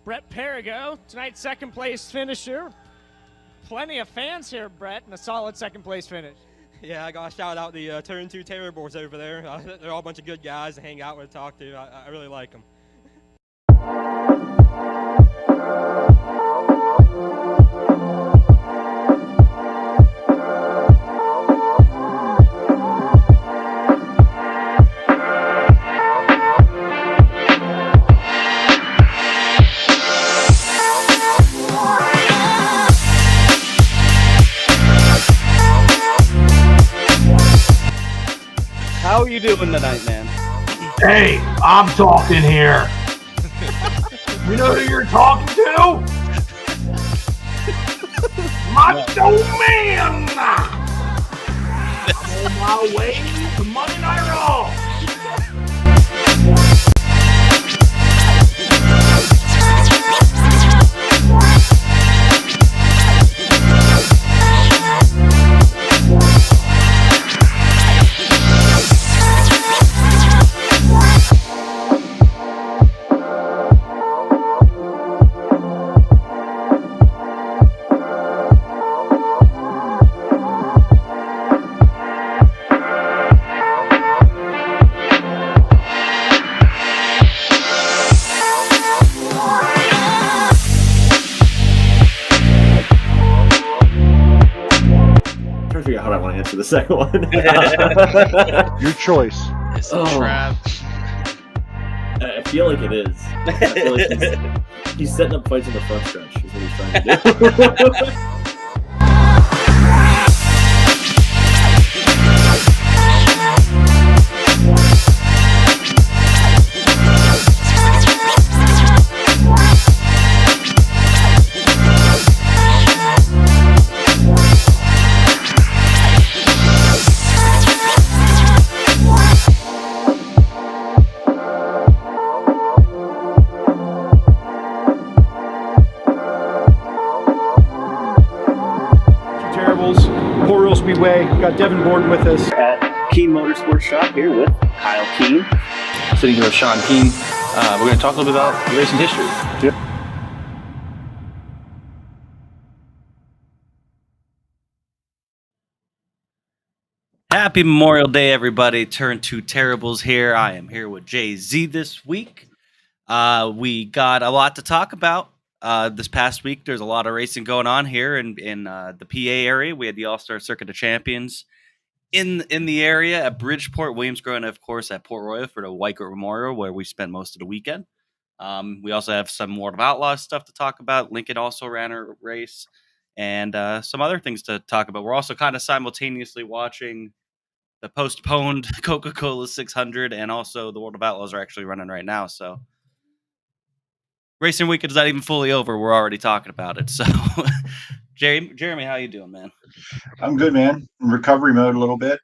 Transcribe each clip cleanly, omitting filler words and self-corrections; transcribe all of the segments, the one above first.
Brett Perigo, tonight's second place finisher. Plenty of fans here, Brett, and a solid second place finish. Yeah, I got to shout out the Turn 2 Terribles over there. They're all a bunch of good guys to hang out with, talk to. I really like them. How are you doing tonight, man? Hey, I'm talking here. You know who you're talking to? Macho Man! I'm on my way to Monday Night Raw. The second one. Your choice. It's a trap. I feel like it is. I feel like he's setting up fights in the front stretch is what he's trying to do. Port Royal Speedway. We've got Devin Borden with us. At Keene Motorsports Shop here with Kyle Keene. Sitting here with Sean Keene. We're going to talk a little bit about racing history. Yep. Happy Memorial Day, everybody. Turn 2 Terribles here. I am here with Jay-Z this week. We got a lot to talk about. This past week, there's a lot of racing going on here in the PA area. We had the All-Star Circuit of Champions in the area at Bridgeport, Williamsboro, and of course at Port Royal for the Weikert Memorial, where we spent most of the weekend. We also have some World of Outlaws stuff to talk about. Lincoln also ran a race, and some other things to talk about. We're also kind of simultaneously watching the postponed Coca-Cola 600, and also the World of Outlaws are actually running right now, so Racing Weekend is not even fully over. We're already talking about it. So, Jeremy, how you doing, man? I'm good, man. In recovery mode a little bit.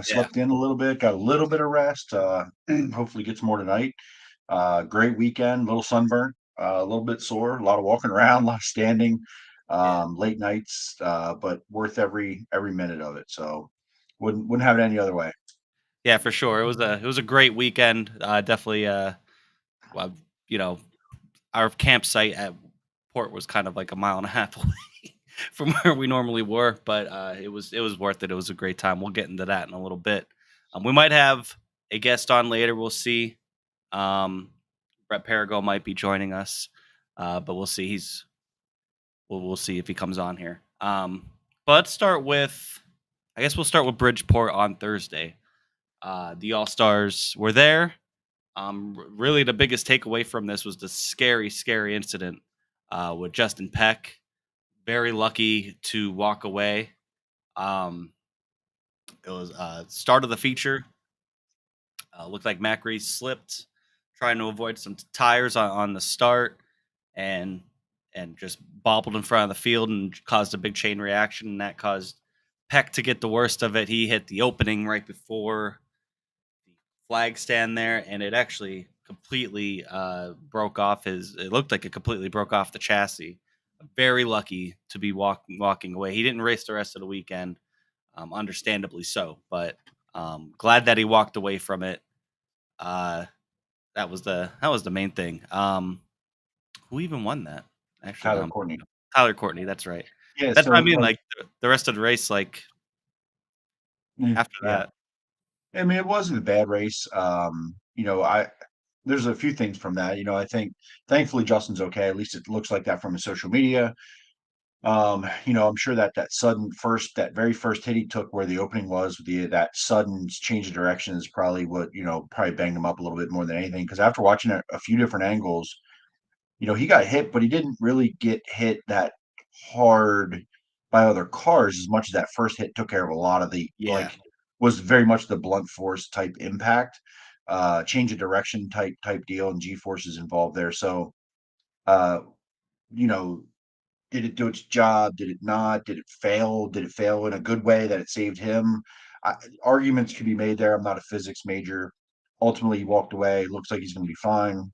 Slept in a little bit, got a little bit of rest. Hopefully get some more tonight. Great weekend, little sunburn, a little bit sore, a lot of walking around, a lot of standing, late nights, but worth every minute of it. So wouldn't have it any other way. Yeah, for sure. It was a great weekend. Definitely, our campsite at Port was kind of like a mile and a half away from where we normally were, but it was worth it. It was a great time. We'll get into that in a little bit. We might have a guest on later. We'll see. Brett Perigo might be joining us, but we'll see. We'll see if he comes on here. But let's start with, I guess we'll start with Bridgeport on Thursday. The All-Stars were there. Really, the biggest takeaway from this was the scary incident with Justin Peck. Very lucky to walk away. It was start of the feature. Looked like Mac Reese slipped, trying to avoid some tires on the start, and just bobbled in front of the field and caused a big chain reaction, and that caused Peck to get the worst of it. He hit the opening right before flag stand there, and it actually completely broke off it looked like it completely broke off the chassis. Very lucky to be walking away. He didn't race the rest of the weekend, understandably so, but glad that he walked away from it. That was the main thing. Who even won that? Actually, Tyler Courtney. Tyler Courtney. That's right. Yeah, That's so what I mean. Like the rest of the race, like after yeah. that. I mean, it wasn't a bad race. There's a few things from that. I think thankfully Justin's okay. At least it looks like that from his social media. I'm sure that very first hit he took where the opening was, that sudden change of direction is probably what, probably banged him up a little bit more than anything. Because after watching a few different angles, he got hit, but he didn't really get hit that hard by other cars as much as that first hit took care of a lot of was very much the blunt force type impact, change of direction type deal, and G forces involved there. So, uh, you know, did it do its job? Did it not? Did it fail? Did it fail in a good way that it saved him? Arguments could be made there. I'm not a physics major. Ultimately, he walked away. Looks like he's going to be fine.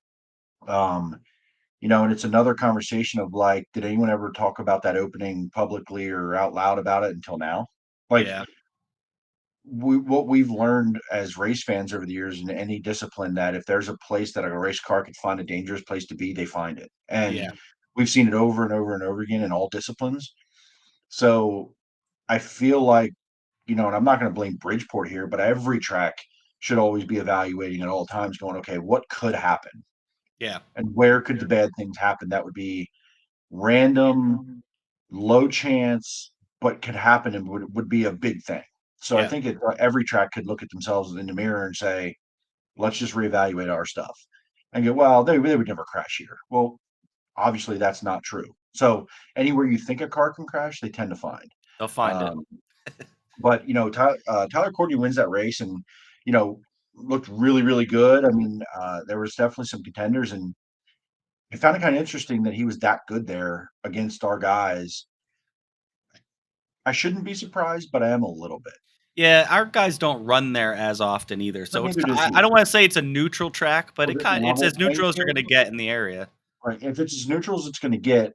And it's another conversation of like, did anyone ever talk about that opening publicly or out loud about it until now? Like, Yeah. what we've learned as race fans over the years in any discipline, that if there's a place that a race car could find a dangerous place to be, they find it. And Yeah. we've seen it over and over and over again in all disciplines. So I feel like, and I'm not going to blame Bridgeport here, but every track should always be evaluating at all times, going, okay, what could happen? Yeah. And where could the bad things happen? That would be random, low chance, but could happen and would be a big thing. So I Yeah. think every track could look at themselves in the mirror and say, let's just reevaluate our stuff and go, well, they would never crash here. Well, obviously that's not true. So anywhere you think a car can crash, they tend to find. They'll find it. But Tyler Courtney wins that race, and looked really, really good. I mean, there was definitely some contenders, and I found it kind of interesting that he was that good there against our guys. I shouldn't be surprised, but I am a little bit. Yeah, our guys don't run there as often either. So neither does he. I don't want to say it's a neutral track, but Was it it's as level neutral as you're playing going to get in the area. Right. If it's as neutral as it's going to get,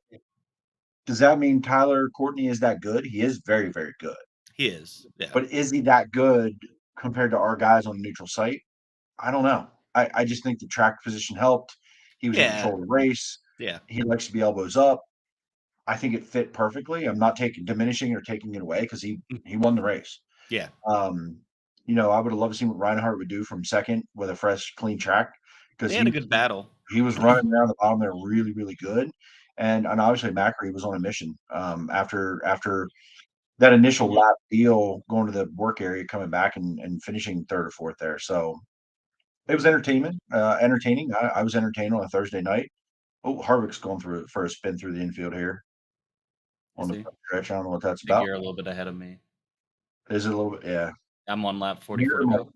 does that mean Tyler Courtney is that good? He is very, very good. He is. Yeah. But is he that good compared to our guys on the neutral site? I don't know. I just think the track position helped. He was in control of the race. Yeah. He likes to be elbows up. I think it fit perfectly. I'm not diminishing or taking it away because he won the race. Yeah. I would have loved to see what Reinhardt would do from second with a fresh, clean track, because They had a good battle. He was running around the bottom there really, really good. And obviously Macri was on a mission after that initial lap deal, going to the work area, coming back and finishing third or fourth there. So it was entertaining. I was entertained on a Thursday night. Oh, Harvick's going through for a spin through the infield here on the stretch. I don't know what that's about. You're a little bit ahead of me. Is it a little bit? Yeah. I'm on lap 44 to go.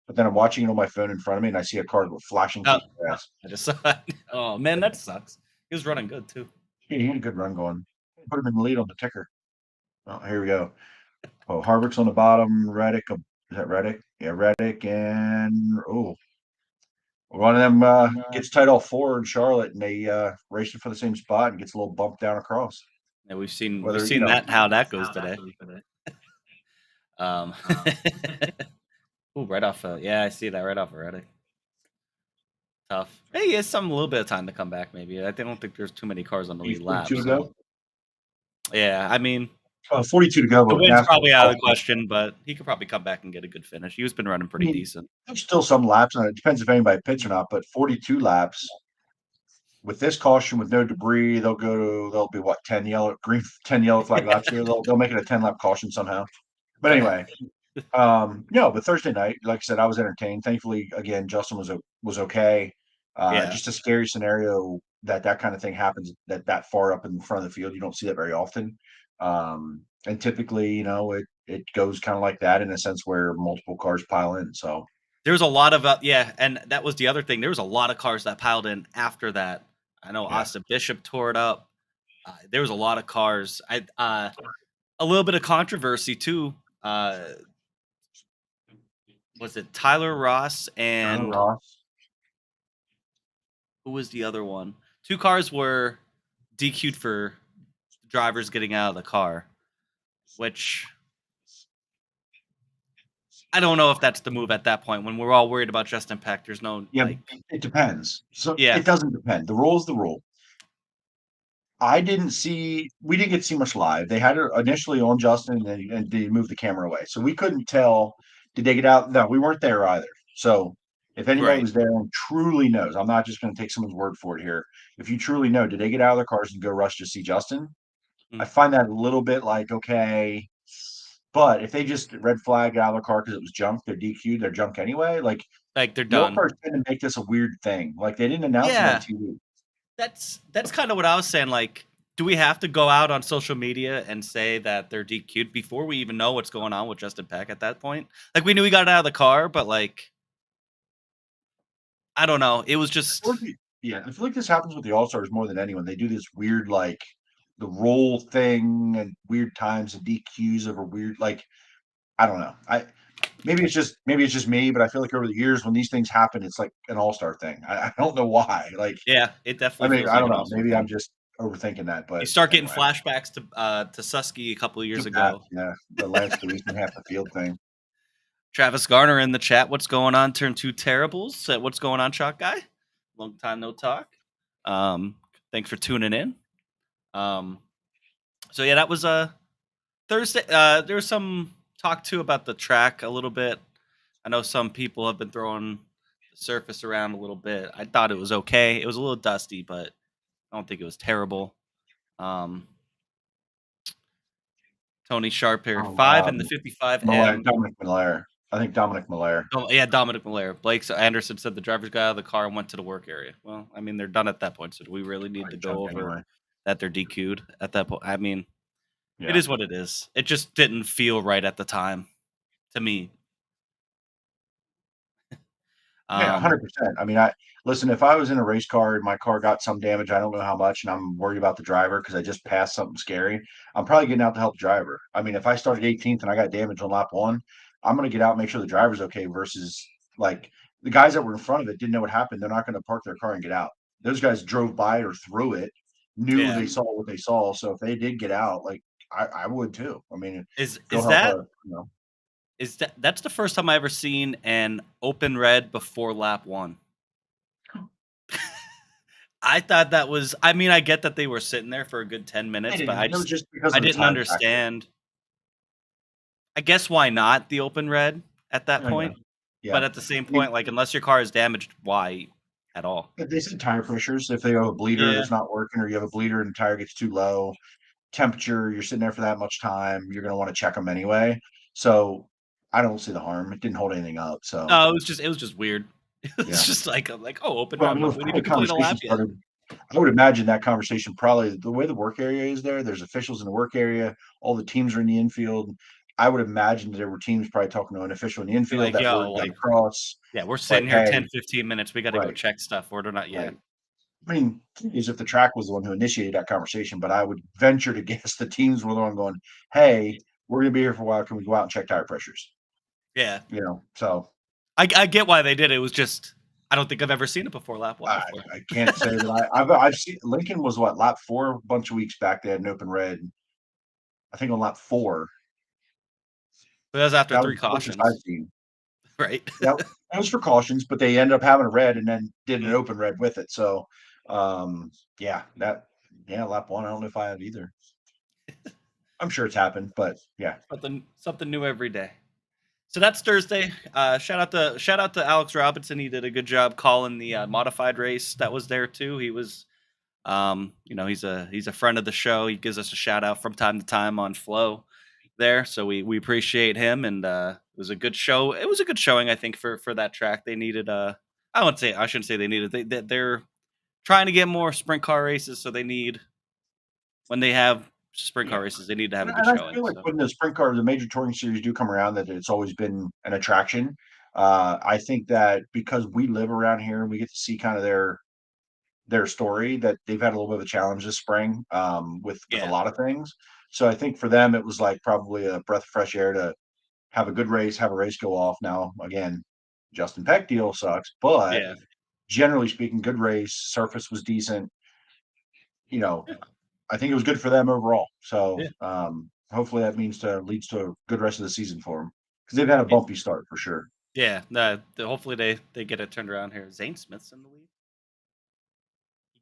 But then I'm watching it on my phone in front of me, and I see a car go flashing through the grass. I just saw it. Oh, man, that sucks. He was running good, too. Yeah, he had a good run going. Put him in the lead on the ticker. Oh, here we go. Oh, Harvick's on the bottom. Reddick. Is that Reddick? Yeah, Reddick. And, one of them gets tight all four in Charlotte, and they race it for the same spot and gets a little bump down across. Yeah, we've seen that, how that goes today. Ooh, right off. Yeah, I see that right off already. Tough. Hey, he has a little bit of time to come back. Maybe I don't think there's too many cars on the lead lap. 42 to go. Yeah, I mean, 42 to go. The win's probably out of the question, but he could probably come back and get a good finish. He's been running pretty decent. There's still some laps, and it depends if anybody pits or not. But 42 laps with this caution, with no debris, they'll be what, 10 yellow flag laps here. They'll make it a 10 lap caution somehow. But anyway. But Thursday night, like I said, I was entertained. Thankfully, again, Justin was okay. Just a scary scenario that kind of thing happens that far up in the front of the field. You don't see that very often. And typically, it goes kind of like that in a sense where multiple cars pile in. So there was a lot of and that was the other thing. There was a lot of cars that piled in after that. I know Austin Bishop tore it up. There was a lot of cars. A little bit of controversy too. Was it Tyler Ross and who was the other one? Two cars were DQ'd for drivers getting out of the car, which I don't know if that's the move at that point when we're all worried about Justin Peck. There's no it depends. So it doesn't depend. The rule is the rule. I didn't see. We didn't get to see much live. They had it initially on Justin, and they moved the camera away, so we couldn't tell. Did they get out? No, we weren't there either. So if anybody Right. was there and truly knows, I'm not just going to take someone's word for it here. If you truly know, did they get out of their cars and go rush to see Justin? I Mm. find that a little bit like okay, but if they just red flag out of their car because it was junk, they're DQ'd, they're junk anyway. Like Like they're the All done. Stars tend to make this a weird thing. Like they didn't announce it on Yeah. TV. That's kind of what I was saying. Like, do we have to go out on social media and say that they're DQ'd before we even know what's going on with Justin Peck at that point? Like, we knew he got out of the car, but like, I don't know. It was just, Yeah, I feel like this happens with the All Stars more than anyone. They do this weird like the roll thing and weird times and DQs over weird like I don't know. Maybe it's just me, but I feel like over the years when these things happen, it's like an All Star thing. I don't know why. Like yeah, it I definitely mean feels I like don't an know. all-star Maybe I'm thing. just overthinking that, You but start getting anyway. flashbacks to Susky a couple of years Yeah, ago. yeah, the Lance Stephenson half the field thing. Travis Garner in the chat. What's going on? Turn two terribles. What's going on, Chalk Guy? Long time no talk. Thanks for tuning in. So yeah, that was Thursday. There was some talk too about the track a little bit. I know some people have been throwing the surface around a little bit. I thought it was okay. It was a little dusty, but I don't think it was terrible. Um, Tony Sharp here, Oh, 5 in the 55M. Dominic Miller. I think Dominic Miller. Oh, yeah, Dominic Miller. Blake Anderson said the drivers got out of the car and went to the work area. Well, I mean, they're done at that point. So do we really need to go over Anyway. that they're DQ'd at that point? I mean, Yeah. it is what it is. It just didn't feel right at the time to me. Yeah, 100%. I mean, listen, if I was in a race car and my car got some damage, I don't know how much, and I'm worried about the driver because I just passed something scary, I'm probably getting out to help the driver. I mean, if I started 18th and I got damage on lap one, I'm going to get out and make sure the driver's okay versus like the guys that were in front of it didn't know what happened. They're not going to park their car and get out. Those guys drove by or through it, knew Yeah. they saw what they saw. So if they did get out, like I would too. I mean, Is go is help that a, you know, is that's the first time I ever seen an open red before lap one? I thought that was. I mean, I get that they were sitting there for a good 10 minutes, but it was just because I of the didn't time factor. understand. I guess why not the open red at that I know. point? Yeah. But at the same point, like unless your car is damaged, why at all? They said tire pressures. If they have a bleeder Yeah. that's not working, or you have a bleeder and the tire gets too low, temperature, you're sitting there for that much time, you're going to want to check them anyway. So I don't see the harm. It didn't hold anything up. So No, it was just weird. It was Yeah. just like oh, open well, red. I mean, We before didn't the even complete a conversation lap yet. started, I would imagine that conversation probably the way the work area is there's officials in the work area, all the teams are in the infield. I would imagine that there were teams probably talking to an official in the Be infield like, that yo, word got like, across. yeah, we're sitting Like, here hey, 10, 15 minutes. We got to go right. check stuff. We're not yet. Right. I mean, is if the track was the one who initiated that conversation, but I would venture to guess the teams were the one going, "Hey, we're going to be here for a while. Can we go out and check tire pressures?" Yeah. You know, so I get why they did it. It was just I don't think I've ever seen it before lap one I, before. I can't say that I've seen Lincoln was what lap 4 a bunch of weeks back. They had an open red. I think on lap 4. But that was after That was 3 the closest cautions, I've seen. right? That was for cautions, but they ended up having a red and then did an open red with it. So, yeah, lap 1. I don't know if I have either. I'm sure it's happened, but yeah. Something new every day. So that's Thursday. Shout out to Alex Robinson. He did a good job calling the modified race that was there too. He was, he's a friend of the show. He gives us a shout out from time to time on Flow there. So we appreciate him, and it was a good show. It was a good showing, I think, for that track. They needed I shouldn't say they needed. They're trying to get more sprint car races, so they need when they have sprint car races, they need to have a good And I showing. feel like So. when the sprint car, the major touring series do come around, that it's always been an attraction. I think that because we live around here and we get to see kind of their story, that they've had a little bit of a challenge this spring with a lot of things. So I think for them it was like probably a breath of fresh air to have a good race, have a race go off. Now again, Justin Peck deal sucks, but Yeah. generally speaking, good race. Surface was decent. I think it was good for them overall. So hopefully that leads to a good rest of the season for them because they've had a bumpy start for sure. Yeah, hopefully they get it turned around here. Zane Smith's in the lead.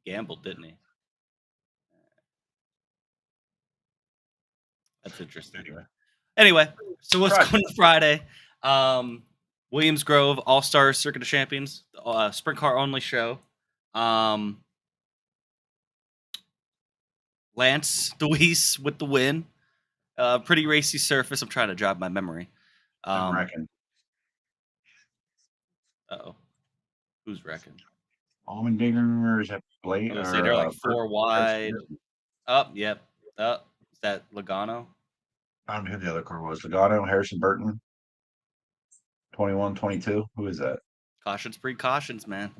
He gambled, didn't he? That's interesting. Anyway, so let's go to Friday. Williams Grove All-Star Circuit of Champions, sprint car only show. Lance Deweese with the win. Pretty racy surface. I'm trying to jog my memory. I'm wrecking. Uh-oh. Who's wrecking? Allmendinger, is that Blake? I was say they're like 4 wide. Yep. Is that Logano? I don't know who the other car was. Logano, Harrison Burton, 21, 22. Who is that? Cautions, precautions, man.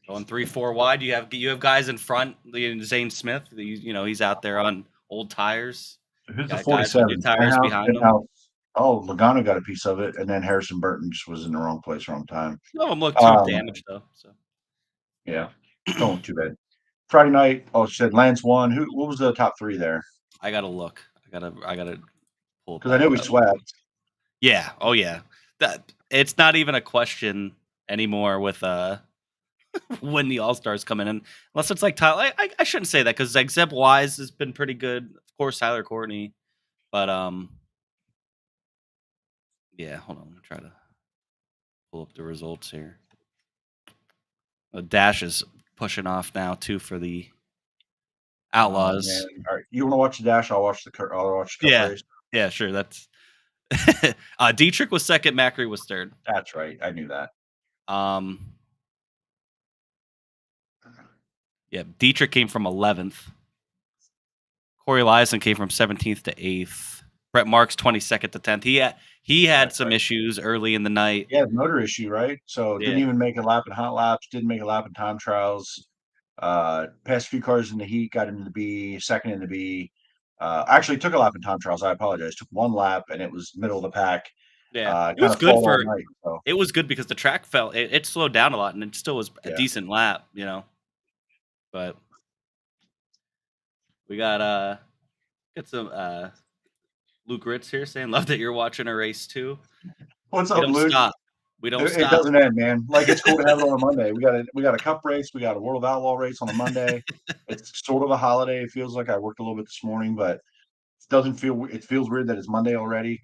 Going 3-4 wide. You have guys in front. Zane Smith. He's out there on old tires. Who's the Got 47? new tires behind him. Oh, Logano got a piece of it, and then Harrison Burton just was in the wrong place, wrong time. None of them look too damaged though. So yeah, don't too bad. Friday night. Oh, she said Lance won. What was the top 3 there? I gotta look. I gotta pull. Because I know we swept. Yeah. Oh yeah. That it's not even a question anymore with when the All-Stars come in, unless it's like Tyler. I shouldn't say that because like Zeb Wise has been pretty good. Of course, Tyler Courtney, but yeah. Hold on, I'm gonna try to pull up the results here. Dash is pushing off now too for the Outlaws. All right, you want to watch the Dash? I'll watch the Cup race. Yeah, sure. That's Dietrich was second. Macri was third. That's right. I knew that. Yeah, Dietrich came from 11th. Corey Lyson came from 17th to 8th. Brett Marks 22nd to 10th. He had some issues early in the night. Yeah, motor issue, right? So didn't even make a lap in hot laps. Didn't make a lap in time trials. Passed a few cars in the heat. Got into the B. Second in the B. Actually took a lap in time trials. I apologize. Took 1 lap and it was middle of the pack. Yeah, it was good for. Night, so. It was good because the track felt it slowed down a lot and it still was a decent lap, But we got some Luke Ritz here saying, "Love that you're watching a race too." What's up, Luke? Stop. We don't stop. It doesn't end, man. Like it's cool to have it on a Monday. We got a cup race. We got a World of Outlaw race on a Monday. It's sort of a holiday. It feels like I worked a little bit this morning, but it feels weird that it's Monday already.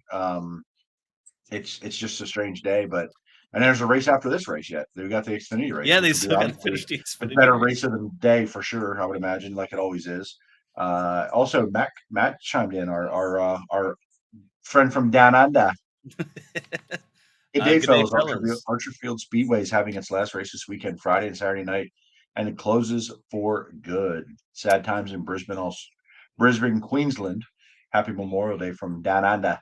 It's just a strange day, and there's a race after this race yet. We got the Xfinity race. Yeah, they still got to finish the Xfinity. Better race of the day for sure, I would imagine, like it always is. Also, Matt chimed in, our friend from down under. Good day, fellas. Archerfield Speedway is having its last race this weekend, Friday and Saturday night, and it closes for good. Sad times in Brisbane, Queensland. Happy Memorial Day from down under.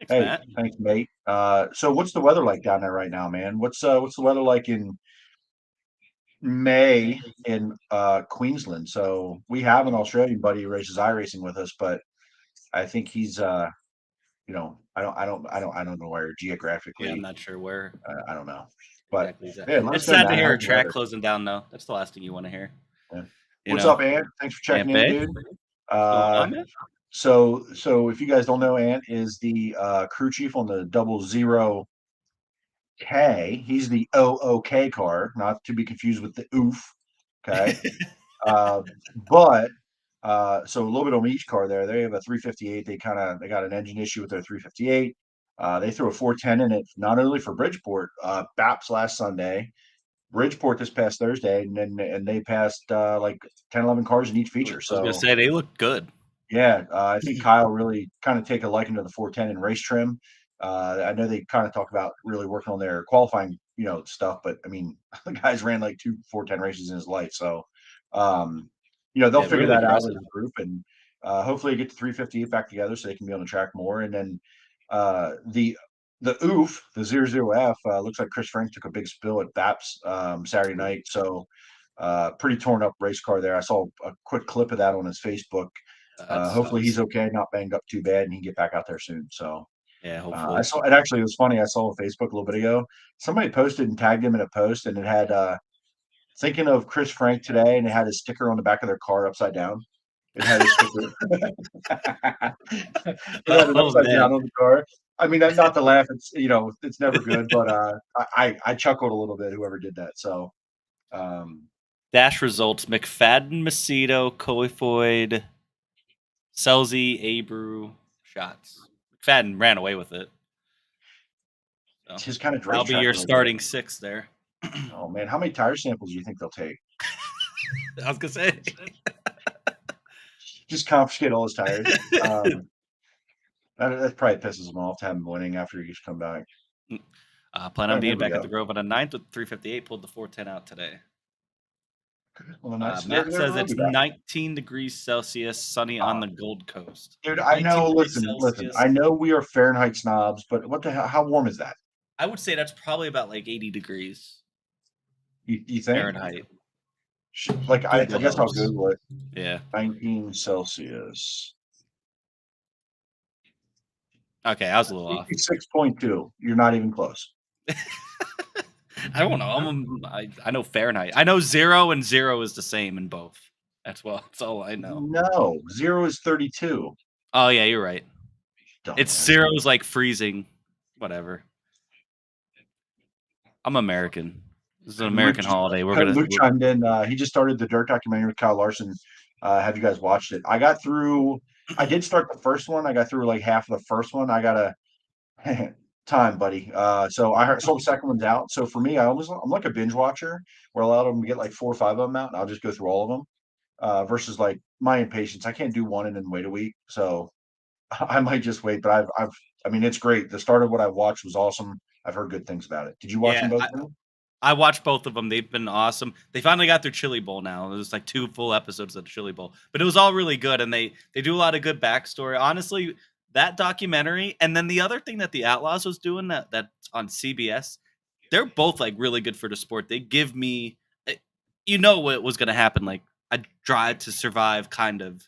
Thanks, Matt. Thanks, mate. So what's the weather like down there right now, man? What's the weather like in May in Queensland? So we have an Australian buddy who races iRacing with us, but I think he's I don't know where geographically. Yeah, I'm not sure where. I don't know. But exactly. It's sad to hear a track closing down though. That's the last thing you want to hear. Yeah. What's up, Ant? Thanks for checking in, dude. So if you guys don't know, Ant is the crew chief on the 00K. He's the OOK car, not to be confused with the OOF. Okay. But so a little bit on each car there. They have a 358. They got an engine issue with their 358. They threw a 410 in it, not only for Bridgeport, BAPS last Sunday, Bridgeport this past Thursday, and they passed like 10, 11 cars in each feature. So I was gonna say they look good. Yeah, I think Kyle really kind of take a liking to the 410 in race trim. I know they kind of talk about really working on their qualifying, stuff, but I mean, the guy's ran like 2 410 races in his life, so they'll figure really that impressive. out as a group, and hopefully get the 358 back together so they can be on the track more. And then the OOF, the 00F, looks like Chris Frank took a big spill at BAPS Saturday night, so pretty torn up race car there. I saw a quick clip of that on his Facebook. Hopefully he's okay, not banged up too bad, and he can get back out there soon. So yeah, hopefully. It was funny. I saw on Facebook a little bit ago. Somebody posted and tagged him in a post, and it had thinking of Chris Frank today, and it had his sticker on the back of their car upside down. It had his sticker. It had it upside down on the car. I mean, not to laugh. It's it's never good, but I chuckled a little bit. Whoever did that. So Dash results: McFadden, Macedo, Coifoid, Selzy, Abreu, Shots. McFadden ran away with it. So It's his kind of that'll be racetrack. your right starting 6 there. there. Oh man, how many tire samples do you think they'll take? I was gonna say. Just confiscate all his tires. That probably pisses him off to have him winning after he just come back. Plan Oh, on there being we back at go. the Grove on a 9th with 358. Pulled the 410 out today. Well, nice. They're Matt says really it's back. 19 degrees Celsius, sunny on the Gold Coast. Dude, I 19 know. degrees Listen. Celsius. I know we are Fahrenheit snobs, but what the hell? How warm is that? I would say that's probably about like 80 degrees You think? Fahrenheit. Like I Google guess I'll helps. Google it. Yeah. 19 Celsius. Okay, I was a little off. 6.2. You're not even close. I don't know. I know Fahrenheit. I know 0 and 0 is the same in both. That's all I know. No, 0 is 32. Oh yeah, you're right. It's Dumbass. 0 is like freezing. Whatever. I'm American. This is an American holiday. We're gonna. Luke chimed in. He just started the Dirt documentary with Kyle Larson. Have you guys watched it? I got through. I did start the first one. I got through like half of the first one. I got a time, buddy. So the second one's out. So for me, I'm like a binge watcher where a lot of them get like 4 or 5 of them out, and I'll just go through all of them. Versus like my impatience, I can't do one and then wait a week. So I might just wait. But I mean, it's great. The start of what I watched was awesome. I've heard good things about it. Did you watch them both? I watched both of them. They've been awesome. They finally got their Chili Bowl now. It was like 2 full episodes of the Chili Bowl, but it was all really good. And they do a lot of good backstory. Honestly, that documentary and then the other thing that the Outlaws was doing that's on CBS, they're both like really good for the sport. They give me, what was going to happen, like a Drive to Survive kind of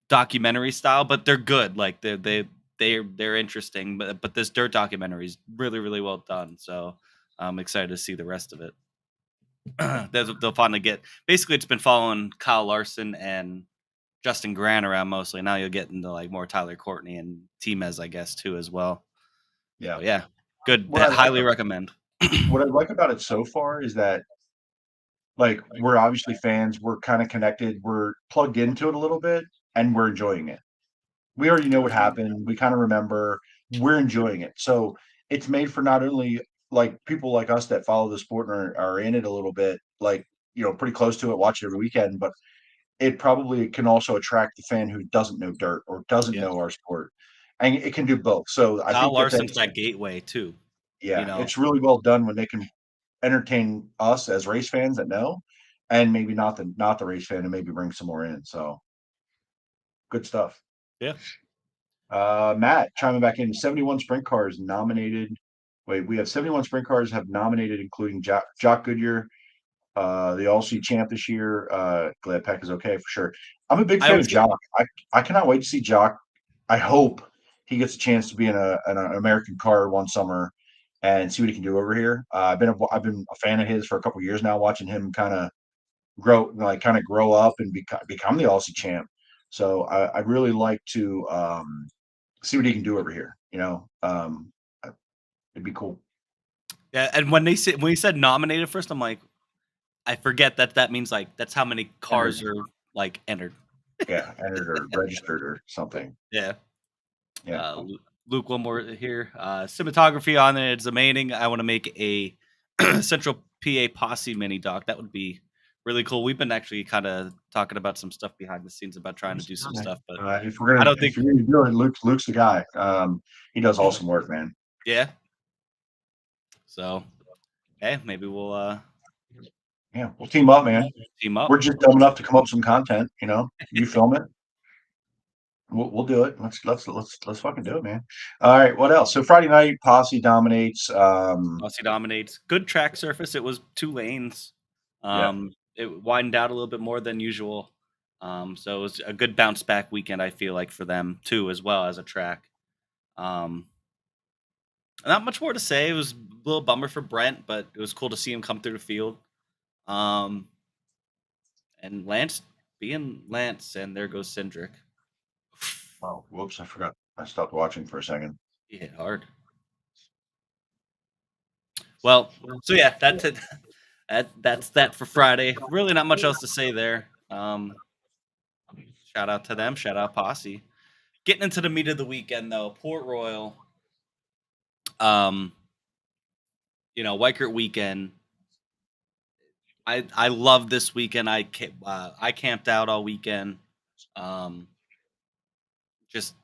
documentary style, but they're good. Like they're interesting. But this Dirt documentary is really, really well done. So I'm excited to see the rest of it. They'll finally get. Basically, it's been following Kyle Larson and Justin Grant around mostly. Now you'll get into like more Tyler Courtney and Timez, I guess, too, as well. Yeah, so, yeah, good. What I highly recommend. What I like about it so far is that, like, we're obviously fans. We're kind of connected. We're plugged into it a little bit, and we're enjoying it. We already know what happened. We kind of remember. We're enjoying it. So it's made for not only like people like us that follow the sport and are in it a little bit, like pretty close to it, watch it every weekend, but it probably can also attract the fan who doesn't know dirt or doesn't know our sport, and it can do both. So I Kyle think Larson's that gateway too. Yeah, it's really well done when they can entertain us as race fans that know, and maybe not the race fan, and maybe bring some more in. So good stuff. Yeah. Matt chiming back in. 71 sprint cars nominated. Wait, we have 71 sprint cars have nominated, including Jock Goodyear, the All-C champ this year. Glad Peck is okay for sure. I'm a big fan of Jock. I cannot wait to see Jock. I hope he gets a chance to be in an American car one summer and see what he can do over here. I've been a fan of his for a couple of years now, watching him kind of grow up and become the All-C champ. So I really like to see what he can do over here. It'd be cool. Yeah, and when he said nominated first, I'm like, I forget that means like that's how many cars are like entered. Yeah, entered or registered or something. Yeah. Yeah. Luke, one more here. Cinematography on it is amazing. I want to make a Central PA Posse mini doc. That would be really cool. We've been actually kind of talking about some stuff behind the scenes about trying to do some stuff, but if you're gonna do it, Luke's the guy. He does awesome work, man. Yeah. So, hey, maybe we'll we'll team up, man. Team up. We're just dumb enough to come up with some content. You film it. We'll do it. Let's fucking do it, man. All right. What else? So Friday night, Posse dominates. Posse dominates. Good track surface. It was 2 lanes. It widened out a little bit more than usual. So it was a good bounce back weekend, I feel like, for them too, as well as a track. Not much more to say. It was a little bummer for Brent, but it was cool to see him come through the field. And Lance being Lance, and there goes Cindric. Oh, whoops! I forgot. I stopped watching for a second. He hit hard. Well, so yeah, that's it. That's that for Friday. Really, not much else to say there. Shout out to them. Shout out Posse. Getting into the meat of the weekend though, Port Royal. Weikert weekend. I love this weekend. I camped out all weekend. Just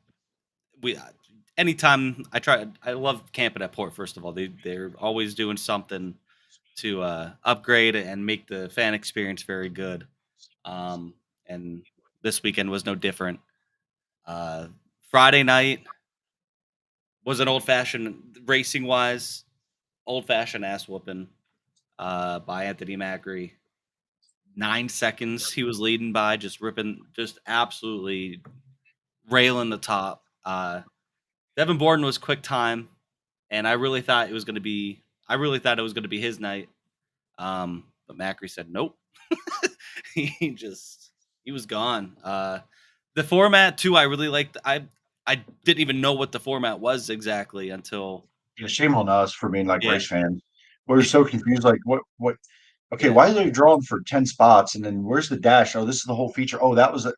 we anytime I love camping at Port. First of all, they're always doing something to upgrade and make the fan experience very good. And this weekend was no different. Friday night was an old fashioned racing wise, old fashioned ass whooping by Anthony Macri. 9 seconds he was leading by, just absolutely railing the top. Devin Borden was quick time, and I really thought it was going to be his night. But Macri said nope. he was gone. The format too, I really liked. I didn't even know what the format was exactly until. Yeah, shame on us for being like race fans. We're so confused. Like what? Okay, why are they drawing for 10 spots and then where's the dash? Oh, this is the whole feature. Oh, that was it.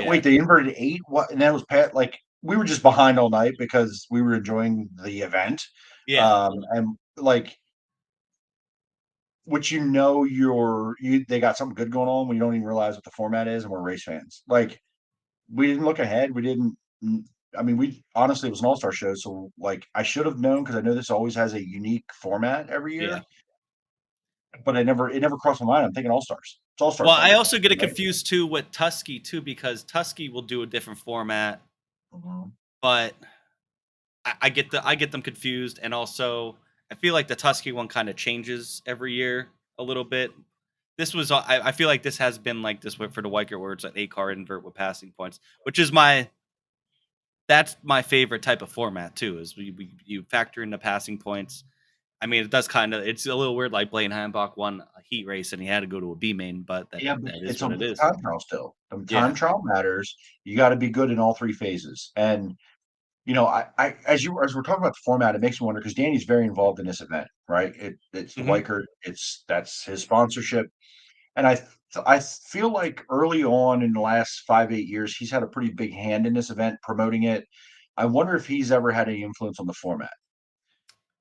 Wait, they inverted 8. What? And that was like we were just behind all night because we were enjoying the event. Yeah. And like, which they got something good going on when you don't even realize what the format is, and we're race fans. Like, we didn't look ahead. We didn't. I mean, we honestly, it was an all-star show, so like I should have known because I know this always has a unique format every year. Yeah. But it never crossed my mind. I'm thinking all-stars. It's all-stars. Well, I also get it confused too with Tusky too, because Tusky will do a different format. But I get them confused, and also I feel like the Tusky one kind of changes every year a little bit. This was I feel like this has been like this for the Weikert, where it's an 8-car invert with passing points, which is that's my favorite type of format too. Is you factor in the passing points. I mean, it does it's a little weird. Like Blaine Heimbach won a heat race and he had to go to a B main, but that is what it is. Time trial still. The time trial matters. You got to be good in all 3 phases. And as we're talking about the format, it makes me wonder because Danny's very involved in this event, right? It's Weikert. That's his sponsorship, and I feel like early on in the last 5-8 years, he's had a pretty big hand in this event, promoting it. I wonder if he's ever had any influence on the format.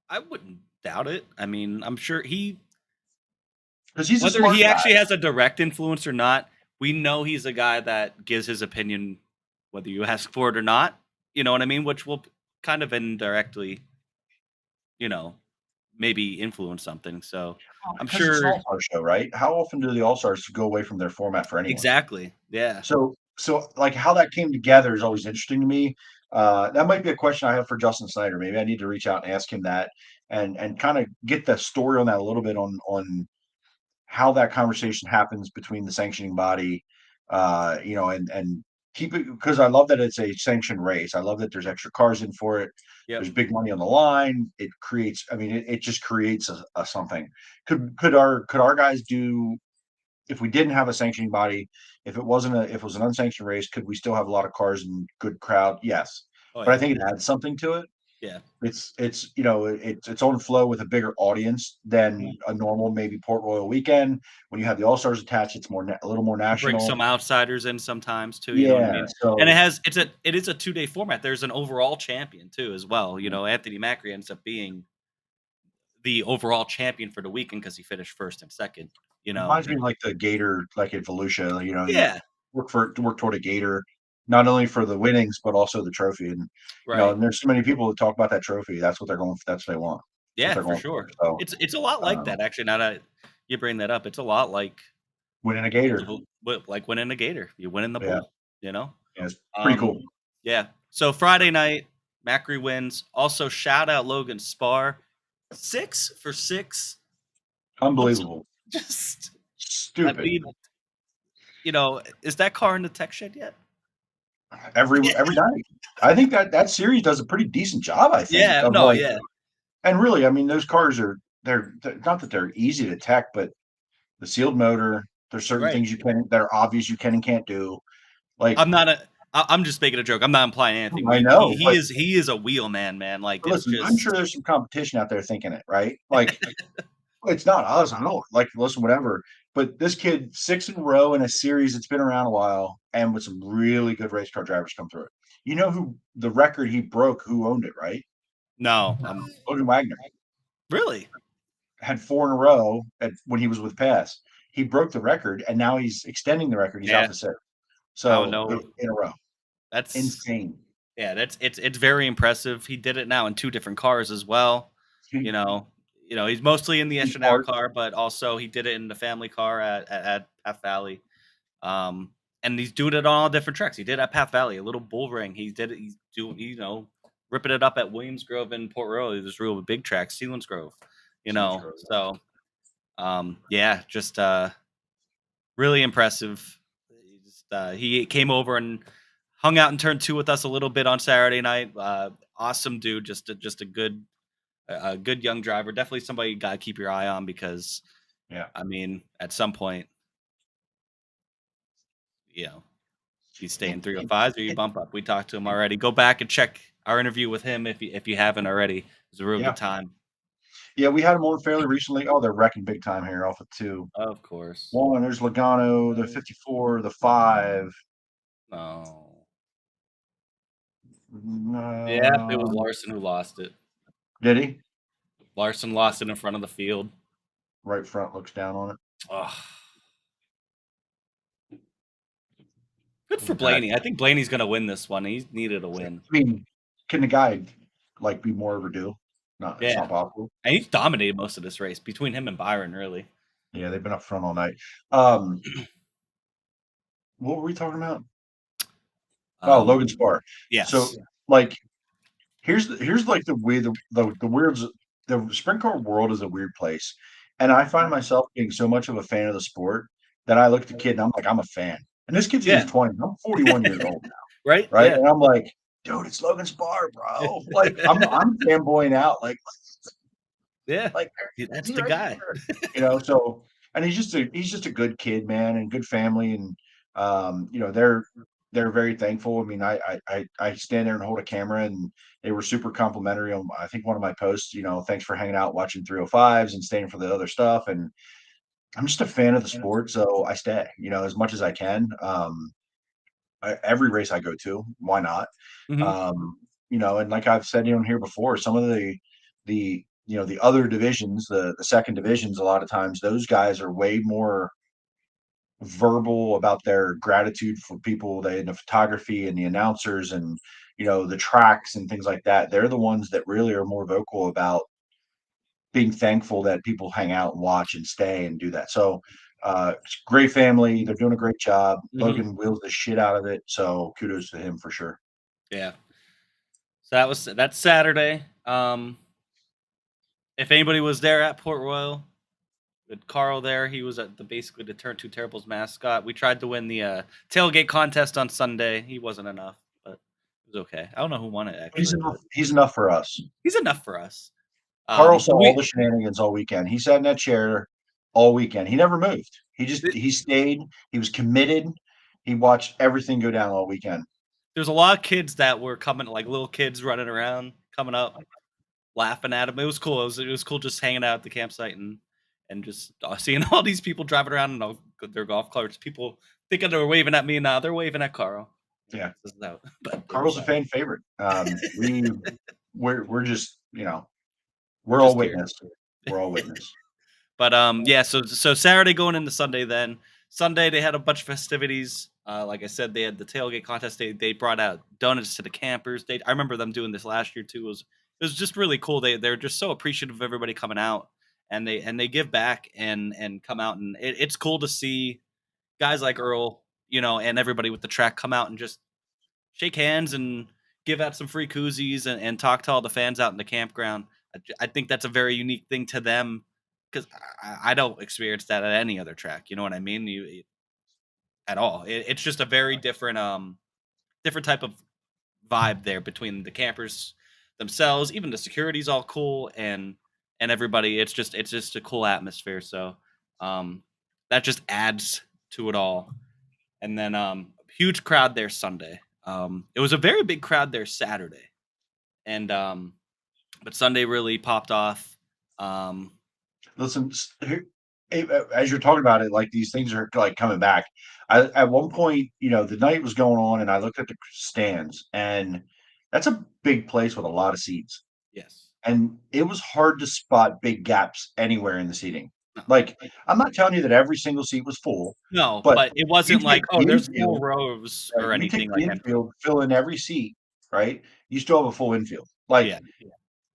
I wouldn't doubt it. I mean, I'm sure because he's whether he actually has a direct influence or not. We know he's a guy that gives his opinion, whether you ask for it or not. You know what I mean? Which will kind of indirectly, maybe influence something. So I'm sure it's an all-star show, right? How often do the all-stars go away from their format for anyone? Exactly. Yeah. So like how that came together is always interesting to me. That might be a question I have for Justin Snyder. Maybe I need to reach out and ask him that and kind of get the story on that a little bit on how that conversation happens between the sanctioning body, and keep it, because I love that it's a sanctioned race. I love that there's extra cars in for it. Yep. There's big money on the line. It creates, it just creates a something. Could our guys do, if we didn't have a sanctioning body, if it was an unsanctioned race, could we still have a lot of cars and good crowd? Yes. But I think it adds something to it. Yeah. It's its own flow with a bigger audience than a normal maybe Port Royal weekend. When you have the All-Stars attached, it's a little more national. Bring some outsiders in sometimes too. You know what I mean? So, and it is a 2-day format. There's an overall champion too as well. Anthony Macri ends up being the overall champion for the weekend because he finished first and second. Reminds me like the Gator, like in Volusia. Yeah. Work toward a Gator, not only for the winnings but also the trophy. And and there's so many people that talk about that trophy. That's what they're going. That's what they want. Yeah, for sure. So, it's a lot like that actually. Now that you bring that up, it's a lot like winning a Gator. Like winning a Gator, you win in the pool. Yeah, it's pretty cool. Yeah. So Friday night, Macri wins. Also, shout out Logan Spar, 6 for 6. Unbelievable. Just stupid. I mean, is that car in the tech shed yet? Every night. I think that series does a pretty decent job. I think. Yeah. No. Yeah. And really, those cars they're not that they're easy to tech, but the sealed motor. There's certain things that are obvious you can and can't do. Like I'm just making a joke. I'm not implying anything. I know he is a wheel man. Like, listen, I'm sure there's some competition out there thinking it, right? Like, it's not us. I know. Like, listen, whatever. But this kid, 6 in a row in a series that's been around a while, and with some really good race car drivers come through it. You know who the record he broke? Who owned it? Right? No, Logan Wagner really. had 4 in a row when he was with Pass. He broke the record, and now he's extending the record. He's out Yeah. to 6. Oh So no, in a row, that's insane. Yeah, it's very impressive. He did it now in 2 different cars as well. You know, he's mostly in the He's Eschenauer hard. car, but also he did it in the family car at Path Valley. And he's doing it on all different tracks. He did at Path Valley, a little bull ring. He did it. He's doing, ripping it up at Williams Grove and Port Royal. There's real big tracks, Sealands Grove. So yeah, just really impressive. He came over and hung out in turn 2 with us a little bit on Saturday night. Awesome dude, just a good young driver. Definitely somebody you gotta keep your eye on because, I mean, at some point, he's staying 305s or you bump up. We talked to him already. Go back and check our interview with him if you haven't already. It was a real good time. Yeah, we had him on fairly recently. Oh, they're wrecking big time here off of 2. Of course. 1, there's Logano, the 54, the 5. Oh. Yeah, it was Larson who lost it. Did he? Larson lost it in front of the field. Right front looks down on it. Oh. Good for Blaney. I think Blaney's going to win this one. He's needed a win. I mean, can the guy be more overdue? No, it's not possible. And he's dominated most of this race between him and Byron, really. Yeah, they've been up front all night. What were we talking about? Logan Spar. Yes. So here's the way the weird the sprint car world is a weird place, and I find myself being so much of a fan of the sport that I look at the kid and I'm like, I'm a fan. And this kid's in his 20s. I'm 41 years old now. Right? Right. Yeah. And I'm like, dude, it's Logan Spar, bro. Like I'm fanboying out. Like, that's the guy. So and he's just a good kid, man, and good family. And they're very thankful. I mean, I stand there and hold a camera, and they were super complimentary on, I think, one of my posts, thanks for hanging out, watching 305s and staying for the other stuff. And I'm just a fan of the sport, so I stay, as much as I can. Every race I go to, why not? And like I've said here before, some of the other divisions, the second divisions, a lot of times those guys are way more verbal about their gratitude for people in the photography and the announcers and the tracks and things like that. They're the ones that really are more vocal about being thankful that people hang out and watch and stay and do that. So it's a great family. They're doing a great job. Logan wheels the shit out of it. So kudos to him for sure. Yeah. So that's Saturday. If anybody was there at Port Royal, with Carl there, he was at basically the Turn 2 Terribles mascot. We tried to win the tailgate contest on Sunday. He wasn't enough, but it was okay. I don't know who won it, actually. He's enough for us. He's enough for us. Carl saw all the shenanigans all weekend. He sat in that chair all weekend. He never moved. He stayed. He was committed. He watched everything go down all weekend. There's a lot of kids that were coming, like little kids running around, coming up, laughing at him. It was cool. It was cool just hanging out at the campsite and just seeing all these people driving around in their golf carts. People thinking they were waving at me. Now they're waving at Carl. Yeah, but Carl's a fan favorite. We're just we're all witness. We're all witness. But so Saturday going into Sunday. Then Sunday they had a bunch of festivities. Like I said, they had the tailgate contest. They brought out donuts to the campers. I remember them doing this last year too. It was just really cool. They're just so appreciative of everybody coming out. And they give back and come out, and it's cool to see guys like Earl, and everybody with the track come out and just shake hands and give out some free koozies and talk to all the fans out in the campground. I think that's a very unique thing to them because I don't experience that at any other track. You know what I mean? At all. It's just a very different type of vibe there between the campers themselves. Even the security's all cool and everybody, it's just a cool atmosphere. So that just adds to it all. And then huge crowd there Sunday. It was a very big crowd there Saturday. And but Sunday really popped off. Listen, as you're talking about it, like these things are like coming back. At one point, the night was going on, and I looked at the stands, and that's a big place with a lot of seats, Yes. and it was hard to spot big gaps anywhere in the seating. No. Like, I'm not telling you that every single seat was full, No, but but it you wasn't like, take oh, the there's 4 infield, rows right? or You take anything the like that. infield, fill in every seat, right? You still have a full infield. Yeah.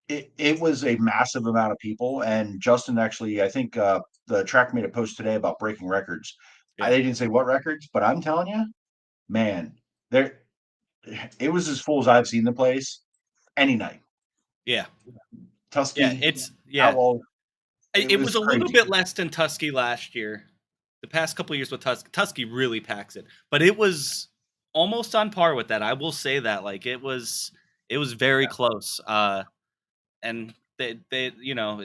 Like, it was a massive amount of people. And Justin actually, I think the track made a post today about breaking records. Yeah. They didn't say what records, but I'm telling you, man, there it was as full as I've seen the place any night. Yeah. Yeah, Tusky, it's Outlaw, it it was was a little crazy. bit less than Tusky last year. The past couple of years with Tusky really packs it, but it was almost on par with that. I will say that, like, it was very close. And they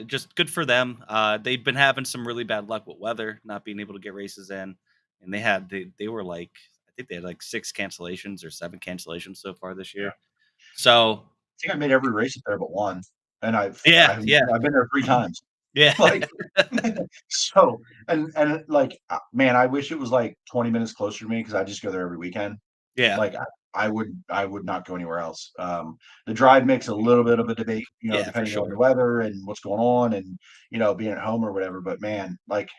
just good for them. They've been having some really bad luck with weather, not being able to get races in, and they were like, I think they had like 6 cancellations or 7 cancellations so far this Yeah. year. So I think I made every race up there but one, and yeah, I've, yeah, I've been there 3 times. yeah, Like, so, and like, man, I wish it was like 20 minutes closer to me because I just go there every weekend. yeah, Like, I would not go anywhere else. The drive makes a little bit of a debate, yeah, for depending on the sure. weather and what's going on, and being at home or whatever. But man, like,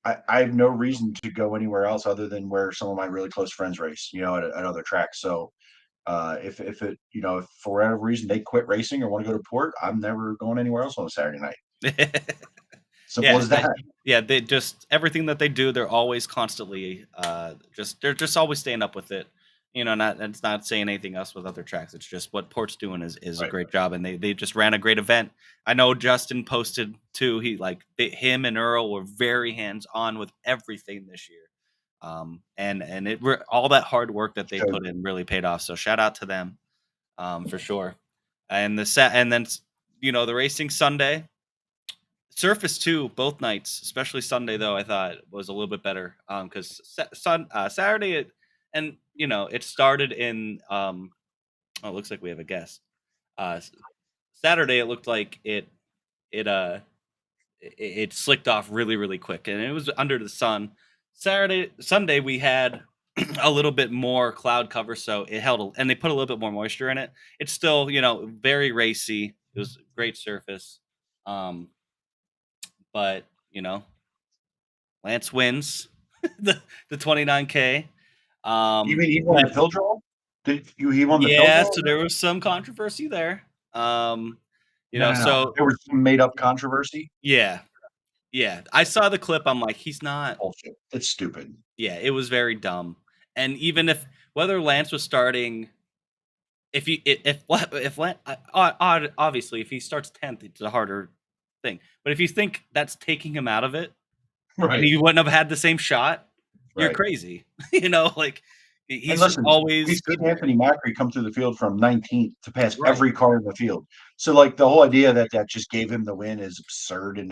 I have no reason to go anywhere else other than where some of my really close friends race, at other tracks. So if it, if for whatever reason they quit racing or want to go to Port, I'm never going anywhere else on a Saturday night. Simple Yeah, as that. they just everything that they do, they're always constantly they're just always staying up with it. Not it's not saying anything else with other tracks. It's just what Port's doing is a Right. great job, and they just ran a great event. I know Justin posted too. Him and Earl were very hands on with everything this year. And all that hard work that they So put in really paid off. So shout out to them, for sure. And the racing Sunday. Surface too, both nights, especially Sunday though, I thought was a little bit better. Because Saturday it started in oh, it looks like we have a guest. Saturday it looked like it uh it slicked off really really quick, and it was under the sun. Sunday we had a little bit more cloud cover, so it held, and they put a little bit more moisture in it. It's still very racy. It was a great surface. Um, but Lance wins the 29K. you mean he won the pill draw? He won the pill Yeah, draw? so there was some controversy there. No. So There was some made up controversy. yeah, I saw the clip. I'm like, he's not. Bullshit. It's stupid. Yeah, it was very dumb. And even if whether Lance was starting, obviously if he starts 10th, it's a harder thing. But if you think that's taking him out of it, and Right. he wouldn't have had the same shot, you're Right. crazy. Like And he's just listen, always we've good seen there. Anthony Macri come through the field from 19th to pass Right. every car in the field. So, like, the whole idea that just gave him the win is absurd. And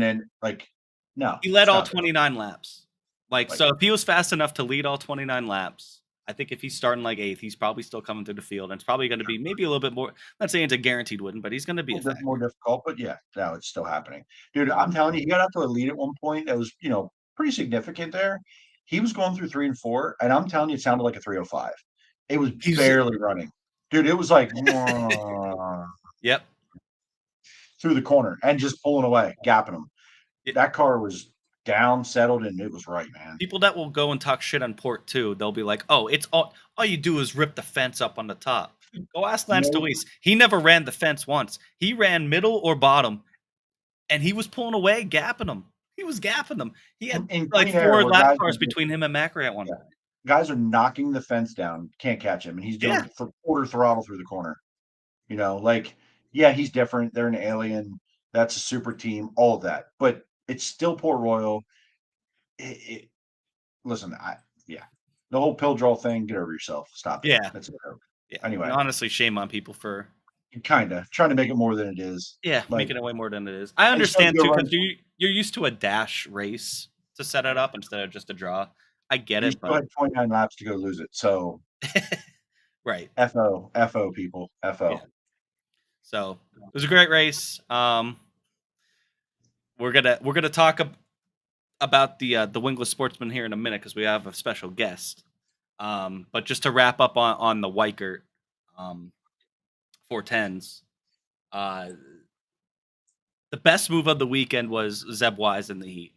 then, like, no, He led it's all not. 29 laps. Like, So if he was fast enough to lead all 29 laps, I think if he's starting like 8th, he's probably still coming through the field. And it's probably going to be maybe a little bit more. I'm not saying it's a guaranteed win, but he's going to be a factor. more difficult, but yeah, no, it's still happening. Dude, I'm telling you, he got out to a lead at one point that was, pretty significant there. He was going through 3 and 4, and I'm telling you, it sounded like a 305. It was He's barely running. Dude, it was like Yep. through the corner and just pulling away, gapping him. It- That car was down, settled, and it was right, man. People that will go and talk shit on Port too, they'll be like, "Oh, it's all you do is rip the fence up on the top." Go ask Lance No. DeWeese. He never ran the fence once. He ran middle or bottom, and he was pulling away, gapping them. He was gapping them. He had In like clean air 4 where lap guys cars are between him and Macri at one Yeah. point. guys are knocking the fence down, can't catch him, and he's doing Yeah. it for quarter throttle through the corner. Like, yeah, he's different. They're an alien. That's a super team, all of that. But it's still Port Royal. Listen, yeah. The whole pill draw thing, get over yourself. Stop it. Yeah. That's a joke. Yeah. Anyway. And honestly, shame on people for Kinda trying to make it more than it is. Like, making it way more than it is. I I understand still too, go because you're used to a dash race to set it up instead of just a draw. I get you it, still but had 29 laps to go lose it. So right. FO people. FO. Yeah. So it was a great race. we're gonna talk about the wingless sportsman here in a minute because we have a special guest. But just to wrap up on the Weikert 410s, uh, the best move of the weekend was Zeb Wise in the heat.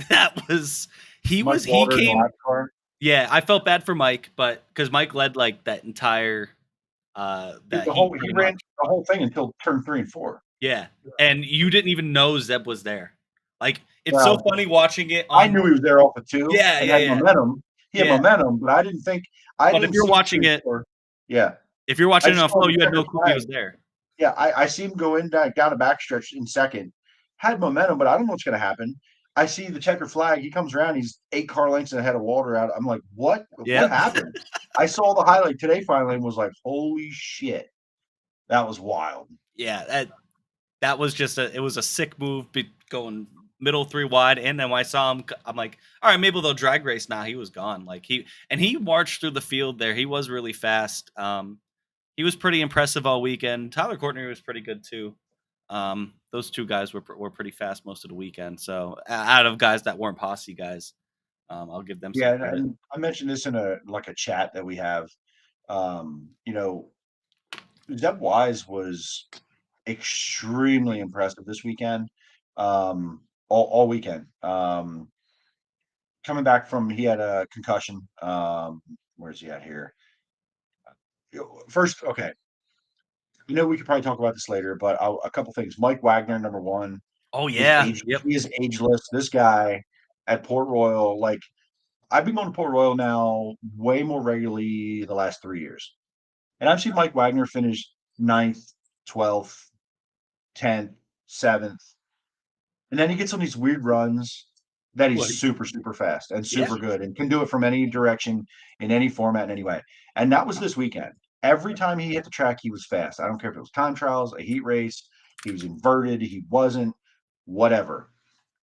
That was he Walter in the came. last car. Yeah, I felt bad for Mike, but because Mike led like that entire that The heat he pretty ran much. the whole thing until turn 3 and 4. Yeah, and you didn't even know Zeb was there. Like it's so Well, funny watching it. I knew he was there off the 2 Yeah, and yeah, had yeah. momentum. He had Yeah. momentum, but I didn't think I But if didn't you're see watching 3 and it, 4. Yeah. if you're watching it just on saw flow, the you had no checkered clue he flag. was there. Yeah, I see him go in down a backstretch in second. Had momentum, but I don't know what's going to happen. I see the checker flag. He comes around. He's 8 car lengths ahead of Walter out. I'm like, what? Yeah. What happened? I saw the highlight today finally and was like, holy shit. That was wild. Yeah, that was just it was a sick move going middle 3 wide. And then when I saw him, I'm like, all right, maybe they'll drag race now. He was gone. Like he marched through the field there. He was really fast. He was pretty impressive all weekend. Tyler Courtney was pretty good too. Those 2 guys were pretty fast most of the weekend. So out of guys that weren't posse guys, I'll give them Yeah, some credit. and I mentioned this in a chat that we have. Zeb Wise was extremely impressive this weekend. All weekend. Coming back from he had a concussion. Where's he at here? First, okay. We could probably talk about this later, but a couple things. Mike Wagner, number 1. Oh yeah. Yep. He is ageless. This guy at Port Royal, like I've been going to Port Royal now way more regularly the last 3 years. And I've seen Mike Wagner finish 9th, 12th, 10th, 7th. And then he gets on these weird runs that he's Like- super, super fast and Yeah. super good and can do it from any direction in any format in any way. And that was this weekend. Every time he hit the track, he was fast. I don't care if it was time trials, a heat race, he was inverted, he wasn't, whatever.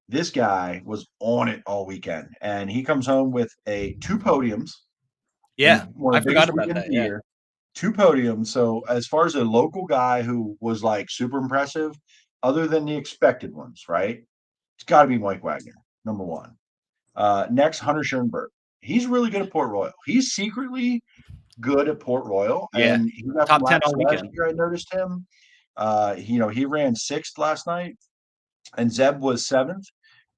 This guy was on it all weekend. And he comes home with 2 podiums. Yeah, One I of the forgot biggest about weekends that. of the Yeah. year. 2 podiums. So as far as a local guy who was like super impressive, other than the expected ones, right? It's got to be Mike Wagner, number 1. Next, Hunter Schoenberg. He's really good at Port Royal. He's secretly good at Port Royal, Yeah. and he got Top some 10 laps all last weekend. year. I noticed him. He ran 6th last night, and Zeb was 7th.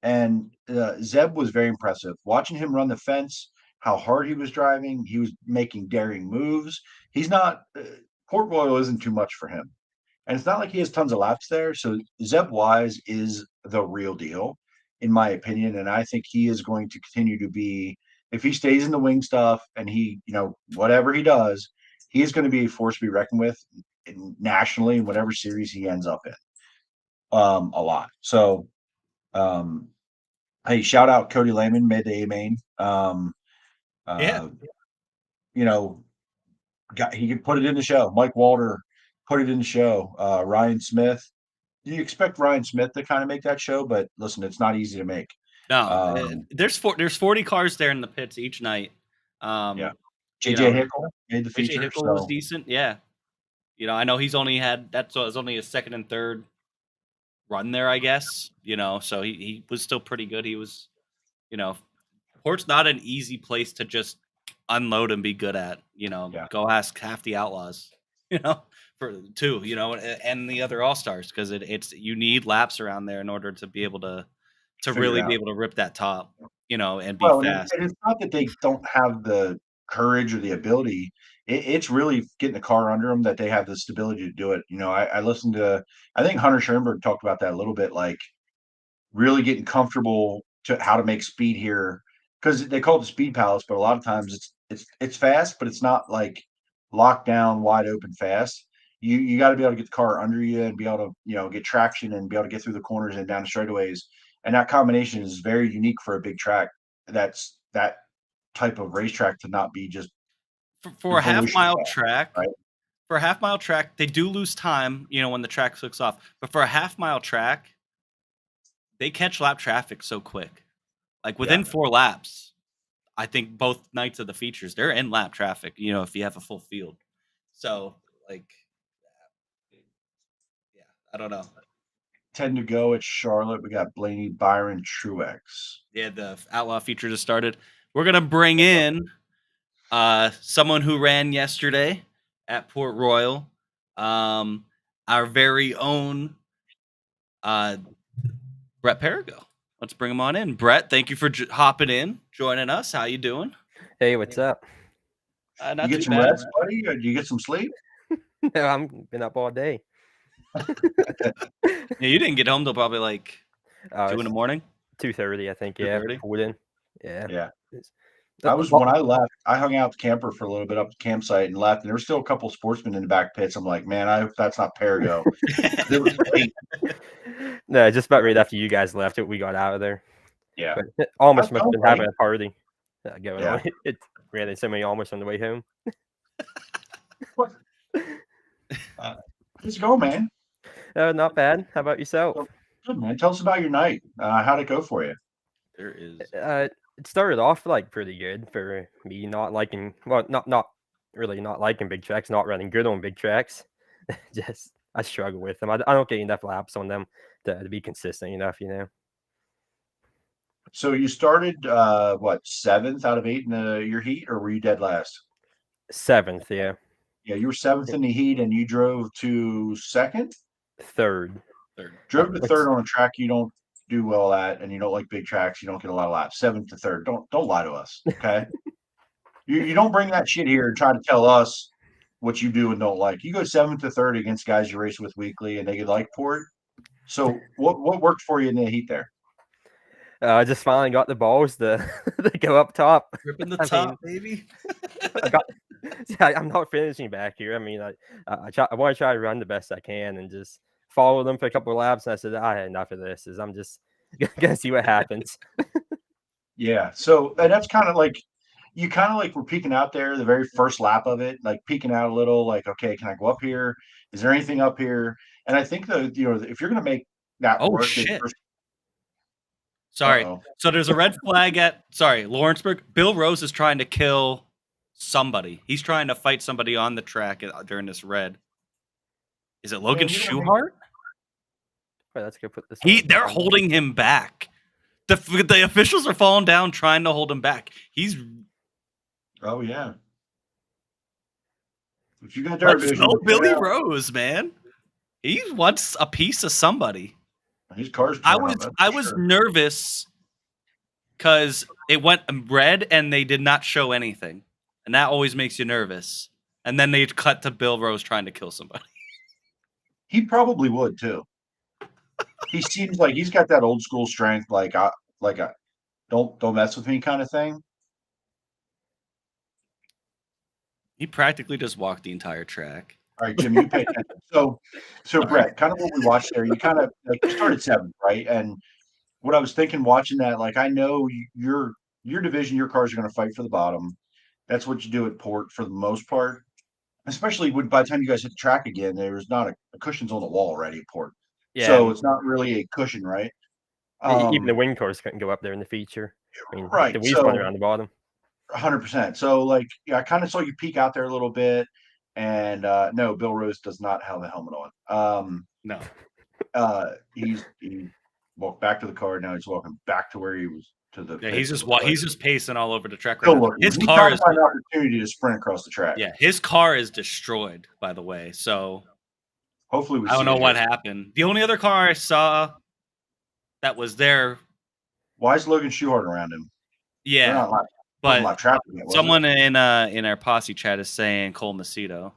And Zeb was very impressive. Watching him run the fence, how hard he was driving, he was making daring moves. He's not Port Royal isn't too much for him. And it's not like he has tons of laps there. So Zeb Wise is the real deal, in my opinion. And I think he is going to continue to be, if he stays in the wing stuff and he, whatever he does, he is going to be a force to be reckoned with nationally in whatever series he ends up in. A lot. So, hey, shout out Cody Lehman, made the A main. Yeah. He could put it in the show. Mike Walter put it in the show. Ryan Smith. You expect Ryan Smith to kind of make that show, but listen, it's not easy to make. No, there's 40 cars there in the pits each night. Yeah. you JJ know, Hickle made the JJ feature. Hickle was decent. Yeah. I know he's only had it was only his 2nd and 3rd run there, I guess. So he was still pretty good. He was, Port's not an easy place to just unload and be good at. Go ask half the Outlaws, for 2, and the other All-Stars, because it's you need laps around there in order to be able to really be able to rip that top, and be fast. And it's not that they don't have the courage or the ability. It's really getting the car under them that they have the stability to do it. I listened to, I think Hunter Schoenberg talked about that a little bit, like really getting comfortable to how to make speed here, because they call it the speed palace, but a lot of times it's fast, but it's not like locked down, wide open fast. You got to be able to get the car under you and be able to get traction and be able to get through the corners and down the straightaways. And that combination is very unique for a big track. That's that type of racetrack to not be just for a half-mile fast, track. right? For a half-mile track, they do lose time, when the track clicks off. But for a half-mile track, they catch lap traffic so quick. Like within 4 laps, I think both nights of the features, they're in lap traffic, if you have a full field. So, I don't know. 10 to go at Charlotte. We got Blaney, Byron, Truex. Yeah, the Outlaw feature just started. We're gonna bring in someone who ran yesterday at Port Royal, our very own Brett Perigo. Let's bring him on in. Brett, thank you for hopping in, joining us. How you doing? Hey, what's up? Not You get too some bad. rest, buddy? Or do you get some sleep? No, I'm been up all day. Yeah, you didn't get home till probably like 2 in the morning. 2:30, I think. Yeah, 2:30? pulled in. Yeah. Yeah. It's- When I left, I hung out with the camper for a little bit up at the campsite and left, and there were still a couple sportsmen in the back pits. I'm like, man, I hope that's not Perigo. It was late. No, just about right after you guys left, we got out of there. Yeah. But almost That's must have been all right. having a party going Yeah. on. It ran into so many almost on the way home. Let's go, man. Not bad. How about yourself? Good, man. Tell us about your night. How'd it go for you? There is. It started off like pretty good for me, not liking, well, not really not liking big tracks, not running good on big tracks. Just I struggle with them. I don't get enough laps on them to be consistent enough, you know. So you started what, 7th out of 8 in your heat, or were you dead last? 7th, yeah. Yeah, you were 7th in the heat, and you drove to 2nd. 3rd. Drove to 3rd on a track you don't do well at, and you don't like big tracks. You don't get a lot of laps. 7th to 3rd. Don't lie to us, okay? you don't bring that shit here and try to tell us what you do and don't like. You go 7th to 3rd against guys you race with weekly, and they like Port. So what worked for you in the heat there? I just finally got the balls to go up top. Ripping the top, baby. I'm not finishing back here. I mean, I want to try to run the best I can and just follow them for a couple of laps. And I said, I had enough of this. I'm just gonna see what happens. Yeah. So that's kind of like you kind of like were peeking out there the very first lap of it, like peeking out a little, like, okay, can I go up here? Is there anything up here? And I think if you're gonna make that work, shit. Sorry. Uh-oh. So there's a red flag at Lawrenceburg. Bill Rose is trying to kill somebody. He's trying to fight somebody on the track during this red. Is it Logan Schuhart? Right, let's go put this. They're holding him back. The officials are falling down trying to hold him back. Oh yeah. If you got Let's go Billy Rose, man. He wants a piece of somebody. His car's I was nervous because it went red and they did not show anything. And that always makes you nervous. And then they cut to Bill Rose trying to kill somebody. He probably would too. He seems like he's got that old school strength, like a don't mess with me kind of thing. He practically just walked the entire track. All right, Jim, you pay attention. So Brett, kind of what we watched there, you kind of like you started 7th, right? And what I was thinking watching that, like I know your division, your cars are going to fight for the bottom. That's what you do at Port for the most part. Especially by the time you guys hit the track again, there's not a cushion's on the wall already at Port. Yeah. So it's not really a cushion, right? Even the wing cars couldn't go up there in the feature. I mean, right. The wheels went around the bottom. 100%. So like, yeah, I kind of saw you peek out there a little bit, and no, Bill Rose does not have the helmet on. No. He walked back to the car. Now he's walking back to where he was to the. Yeah, he's just pacing all over the track Still right now. looking. His He's car trying is to find an opportunity to sprint across the track. Yeah, his car is destroyed, by the way. So hopefully I don't know what happened. The only other car I saw that was there. Why is Logan Schuhart around him? Yeah, but someone in our posse chat is saying Cole Macedo.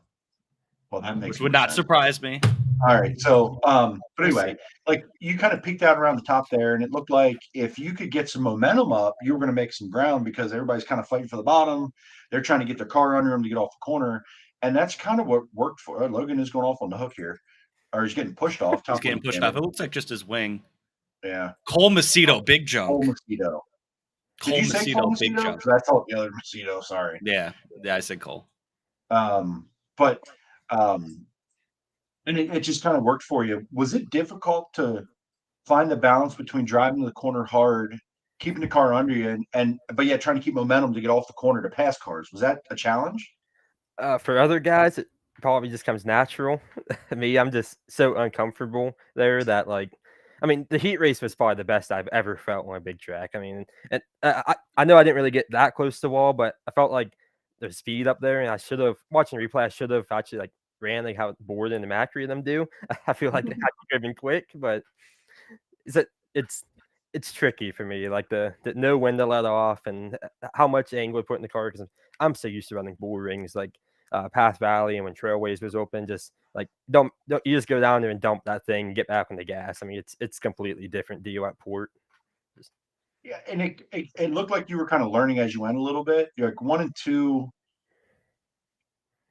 Well, that makes which would not surprise me. All right, so but anyway, like you kind of peeked out around the top there, and it looked like if you could get some momentum up, you were going to make some ground because everybody's kind of fighting for the bottom. They're trying to get their car under them to get off the corner, and that's kind of what worked for Logan. Is going off on the hook here, or he's getting pushed off. He's getting pushed off. It looks like just his wing. Yeah. Cole Macedo, big junk. Cole Macedo. Did you say Cole big Macedo? junk. Because I thought the other Macedo. Sorry. Yeah, I said Cole. And it just kind of worked for you. Was it difficult to find the balance between driving the corner hard, keeping the car under you, but yet trying to keep momentum to get off the corner to pass cars? Was that a challenge? For other guys, it probably just comes natural. Me, I'm just so uncomfortable there that like I mean, the heat race was probably the best I've ever felt on a big track. I mean, and I know I didn't really get that close to the wall, but I felt like there's speed up there, and I should have watching the replay. I should have actually like ran like how Borden and Macri them do. I feel like I had driven quick, but it's tricky for me. Like the know when to let off and how much angle to put in the car because I'm so used to running bull rings like Path Valley and when Trailways was open, just like don't you just go down there and dump that thing and get back on the gas. I mean, it's completely different deal at Port. Yeah, and it looked like you were kind of learning as you went a little bit. You're like 1 and 2,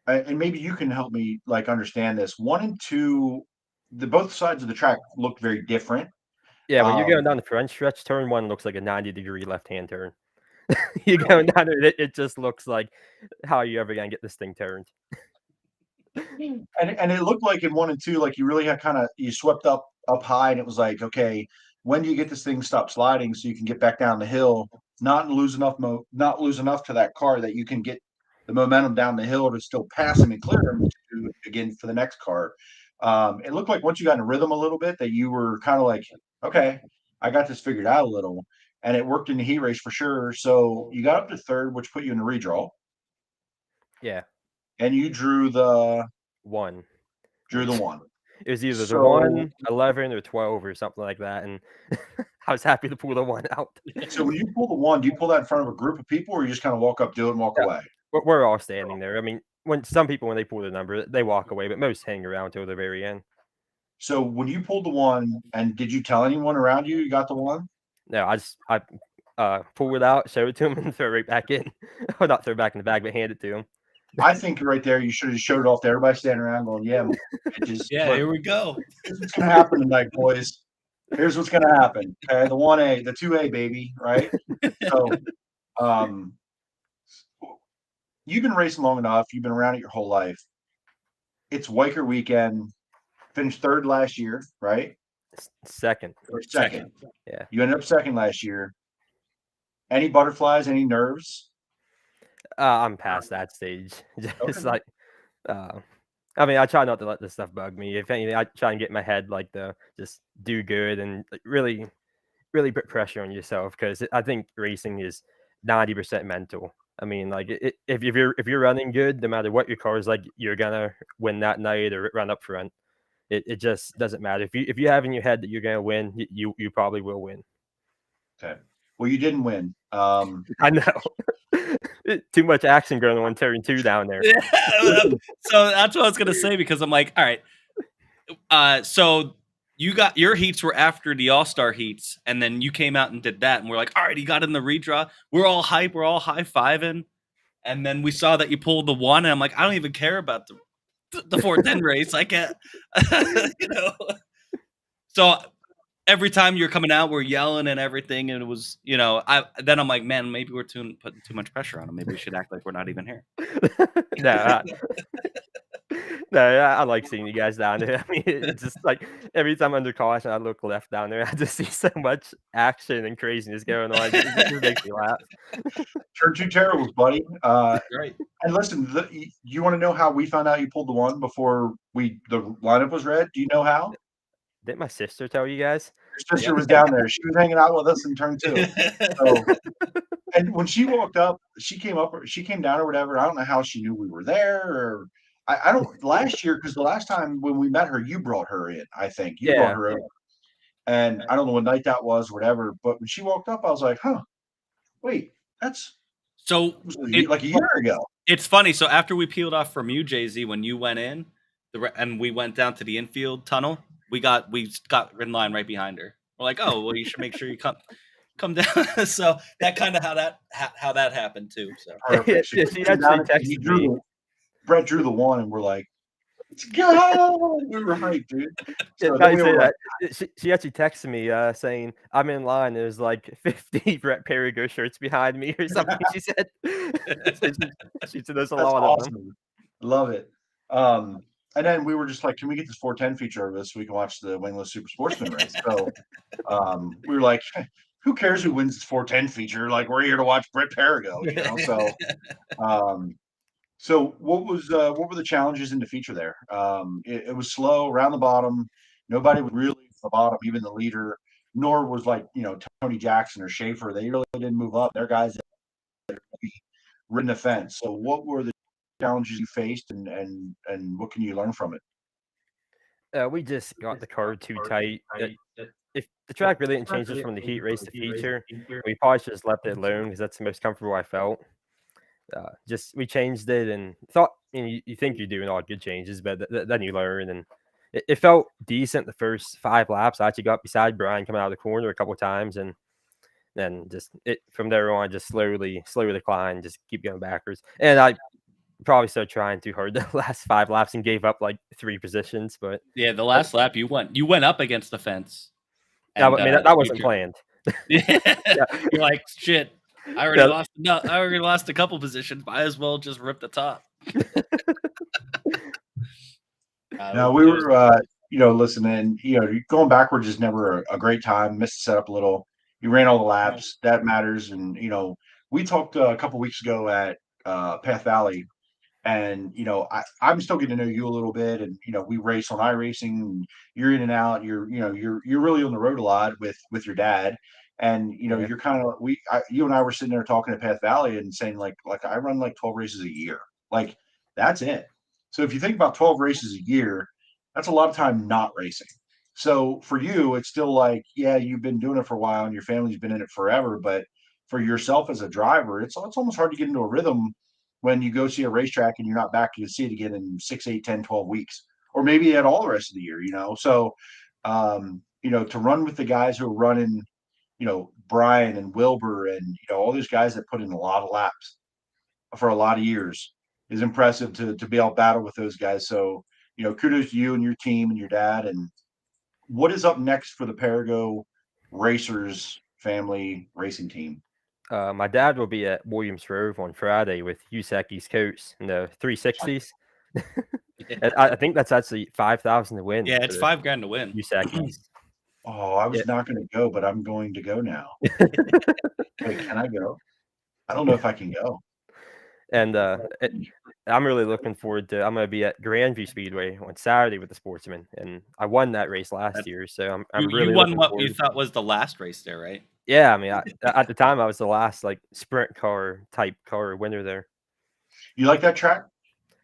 and maybe you can help me like understand this. 1 and 2, both sides of the track looked very different. Yeah, when you're going down the front stretch, turn 1 looks like a 90-degree left-hand turn. You're going down there, it just looks like how are you ever gonna get this thing turned? And it looked like in 1 and 2, like you really had you swept up high, and it was like, okay, when do you get this thing stop sliding so you can get back down the hill, not lose enough to that car that you can get the momentum down the hill to still pass him and clear him to, again for the next car. It looked like once you got in a rhythm a little bit that you were kind of like, okay, I got this figured out a little, and it worked in the heat race for sure. So you got up to third, which put you in the redraw. Yeah. And you drew the 1. Drew the 1. It was either the 1, 11, or 12 or something like that, and I was happy to pull the 1 out. So when you pull the 1, do you pull that in front of a group of people, or you just kind of walk up, do it, and walk away? We're all standing there. I mean, when some people when they pull the number, they walk away, but most hang around till the very end. So when you pulled the 1, and did you tell anyone around you got the 1? No, I pull it out, show it to him, and throw it right back in. Or not throw it back in the bag, but hand it to him. I think right there, you should have showed it off to everybody standing around going, yeah, here we go. Here's what's going to happen tonight, boys. Here's what's going to happen. Okay, the 1A, the 2A, baby, right? So you've been racing long enough. You've been around it your whole life. It's Weikert weekend. Finished third last year, right? Second. Or second. Yeah. You ended up second last year. Any butterflies, any nerves? I'm past that stage. Just like, I mean, I try not to let this stuff bug me. If anything, I try and get my head like to just do good and like, really, really put pressure on yourself because I think racing is 90% mental. I mean, like if you're running good, no matter what your car is like, you're gonna win that night or run up front. It just doesn't matter. If you have in your head that you're gonna win, you probably will win. Okay. Well, you didn't win. I know. Too much action going on turn 2 down there. Yeah, so that's what I was gonna say because I'm like, all right. So you got your heats were after the All-Star heats, and then you came out and did that, and we're like, all right, he got in the redraw. We're all hype, we're all high-fiving, and then we saw that you pulled the 1, and I'm like, I don't even care about the 410 race. I can't, you know. So every time you're coming out, we're yelling and everything, and it was, you know, then I'm like, man, maybe we're putting too much pressure on him. Maybe we should act like we're not even here. No, I like seeing you guys down there. I mean, it's just like every time under caution, I look left down there. I just see so much action and craziness going on. It just makes me laugh. Turn 2 terribles, buddy. Right. And listen, you want to know how we found out you pulled the 1 before the lineup was read? Do you know how? Didn't my sister tell you guys? Your sister was down there. She was hanging out with us in turn 2. So, and when she walked up, she came down or whatever. I don't know how she knew we were there, or I don't. Last year, because the last time when we met her, you brought her in. I think you brought her in, and I don't know what night that was, or whatever. But when she walked up, I was like, "Huh, wait, that's like a year ago." It's funny. So after we peeled off from you, Jay-Z, when you went in, and we went down to the infield tunnel. We got in line right behind her. We're like, oh, well, you should make sure you come down. So that kind of how that happened too. So perfect. She actually texted me. Brett drew the 1, and we're like, "Let's go!" We were hyped, dude. So she actually texted me saying I'm in line. There's like 50 Brett Perigo shirts behind me or something. She said. She said there's a lot of them. Love it. And then we were just like, can we get this 410 feature of this so we can watch the Wingless Super Sportsman race? So we were like, who cares who wins this 410 feature? Like, we're here to watch Brett Perigo, you know? So what were the challenges in the feature there? It was slow around the bottom. Nobody was really the bottom, even the leader, nor was like, Tony Jackson or Schaefer. They really didn't move up. They're guys that ridden the fence. So what were the challenges you faced and what can you learn from it? We just got the car too tight. If the track really didn't change just from the heat race to feature, we probably should just left it alone because that's the most comfortable I felt. Just we changed it and thought you think you're doing all good changes, but then you learn and it felt decent the first 5 laps. I actually got beside Brian coming out of the corner a couple of times and then just it from there on just slowly decline, just keep going backwards. And I probably started trying too hard the last 5 laps and gave up like 3 positions, but Yeah, the last lap you went up against the fence. I mean that wasn't planned. Yeah. You're like, shit. I already lost a couple positions. Might as well just rip the top. No, we were, listening. Going backwards is never a great time. Missed the setup a little. You ran all the laps. That matters. And we talked a couple weeks ago at Path Valley. And I'm still getting to know you a little bit, and we race on iRacing. And you're in and out. You're really on the road a lot with your dad, and you're kind of you and I were sitting there talking at Path Valley and saying like I run like 12 races a year, like that's it. So if you think about 12 races a year, that's a lot of time not racing. So for you, it's still like you've been doing it for a while and your family's been in it forever, but for yourself as a driver, it's almost hard to get into a rhythm when you go see a racetrack and you're not back to see it again in 6, 8, 10, 12 weeks, or maybe at all the rest of the year, So, to run with the guys who are running, Brian and Wilbur and, all those guys that put in a lot of laps for a lot of years is impressive to be able to battle with those guys. So, kudos to you and your team and your dad. And what is up next for the Parago Racers family racing team? My dad will be at Williams Grove on Friday with USAC East Coast in the 360s. And I think that's actually 5,000 to win. Yeah, it's $5,000 to win. USAC East. Oh, I was not going to go, but I'm going to go now. Wait, can I go? I don't know if I can go. And I'm really looking forward to. I'm going to be at Grandview Speedway on Saturday with the Sportsman, and I won that race last year. So I'm really you won looking what forward you thought was the last race there, right? Yeah, I mean, at the time I was the last like sprint car type car winner there. You like that track?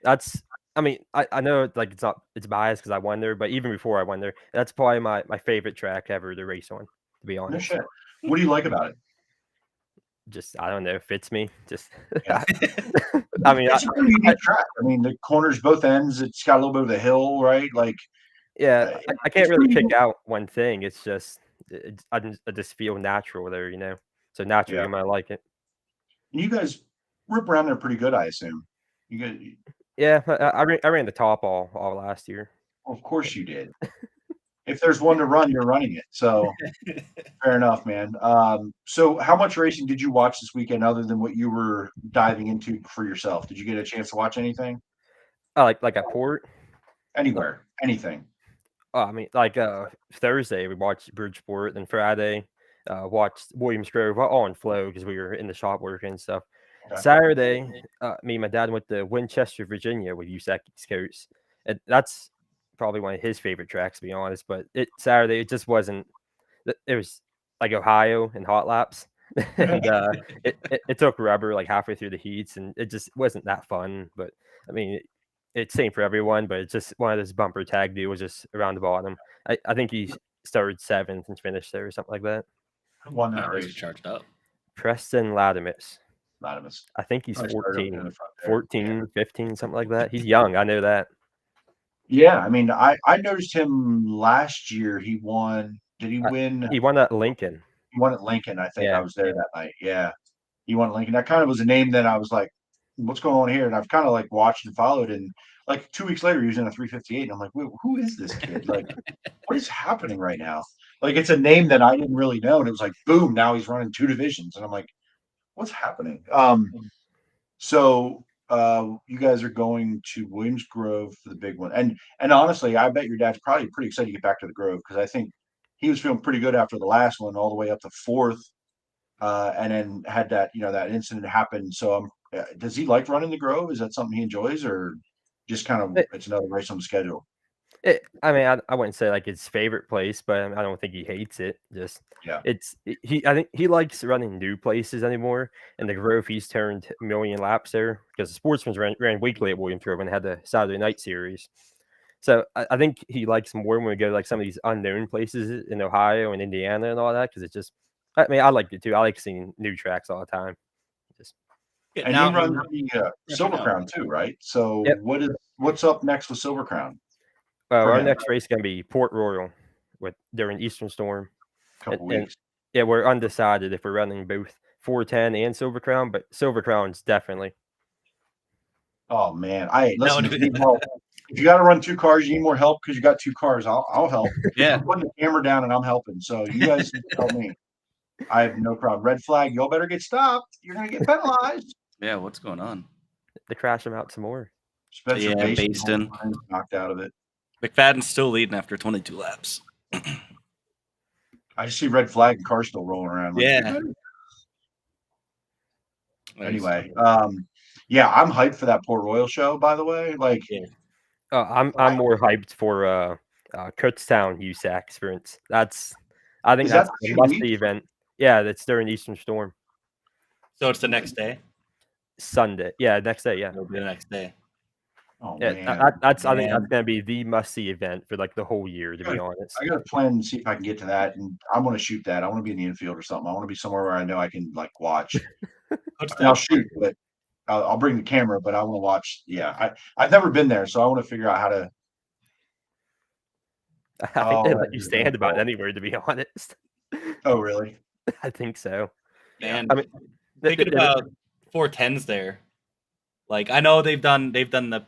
I mean, I know it's biased because I won there, but even before I won there, that's probably my favorite track ever to race on, to be No honest. shit. What do you like about it? Just I don't know, it fits me. Just Yeah. I mean, it's a pretty unique track. I mean, the corners both ends. It's got a little bit of the hill, right? Like, yeah, I can't really pick out one thing. It's just I just feel natural there, So naturally, I might like it. you guys rip around there pretty good, I assume. You guys, Yeah, I ran the top all last year. of course you did. If there's one to run, you're running it. So fair enough, man. So how much racing did you watch this weekend other than what you were diving into for yourself? Did you get a chance to watch anything? Like at Port? Anywhere, anything. I mean, Thursday we watched Bridgeport, then Friday watched Williams Grove all on flow because we were in the shop working and stuff. Okay. Saturday, me and my dad went to Winchester, Virginia with USAC East Coast. And that's probably one of his favorite tracks, to be honest. But Saturday, it just wasn't. It was like Ohio and hot laps, and it took rubber like halfway through the heats, and it just wasn't that fun. But I mean, it's same for everyone. But it's just one of those bumper tag deals, just around the bottom. I think he started 7th and finished there or something like that. Won that race. Charged up. Preston Latimus. I think he's 14, 15, something like that. He's young. I know that. Yeah, I mean, I noticed him last year. He won. Did he win? He won at Lincoln. He won at Lincoln. I think I was there that night. Yeah, he won at Lincoln. That kind of was a name that I was like, what's going on here? And I've kind of like watched and followed. And like 2 weeks later, he was in a 358. And I'm like, wait, who is this kid? Like, what is happening right now? Like, it's a name that I didn't really know. And it was like, boom, now he's running 2 divisions. And I'm like, what's happening? So you guys are going to Williams Grove for the big one. And honestly, I bet your dad's probably pretty excited to get back to the Grove because I think he was feeling pretty good after the last one, all the way up to 4th. And then had that, that incident happen. So does he like running the Grove? Is that something he enjoys, or just kind of it's another race on the schedule? I mean, I wouldn't say like his favorite place, but I don't think he hates it. Just Yeah. I think he likes running new places anymore, and the Grove he's turned a million laps there because the Sportsman's ran weekly at Williams Grove and had the Saturday night series. So I think he likes more when we go to like some of these unknown places in Ohio and Indiana and all that because it's just. I mean, I like it too. I like seeing new tracks all the time. Just And you run the Silver Crown too, right? So Yep. what's up next with Silver Crown? Our him. next race is going to be Port Royal during Eastern Storm. Couple And weeks. yeah, we're undecided if we're running both 410 and Silver Crown, but Silver Crown's definitely. Oh man, listen. If you need help, if you got to run 2 cars, you need more help because you got 2 cars. I'll help. Yeah. I'm putting the camera down and I'm helping. So you guys help me. I have no problem. Red flag. Y'all better get stopped. You're gonna get penalized. Yeah, what's going on? To crash them out some more. Spencer Baston knocked out of it. McFadden's still leading after 22 laps. I just see red flag and cars still rolling around. Like, Yeah. Anyway, yeah, I'm hyped for that Port Royal show. By the way, like, I'm more hyped for Kutztown USAC experience. I think that's the must-see event. Yeah, that's during Eastern Storm. So it's the next day. Sunday. Yeah, next day. Yeah, it'll be the next day. Oh yeah, man, I think that's gonna be the must-see event for like the whole year. To be honest, I got to plan and see if I can get to that, and I want to shoot that. I want to be in the infield or something. I want to be somewhere where I know I can like watch. And I'll shoot, but I'll bring the camera. But I want to watch. Yeah, I've never been there, so I want to figure out how to. I think they let you stand about anywhere. To be honest. Oh really? I think so. Man, I mean, thinking about 410s there. Like I know they've done the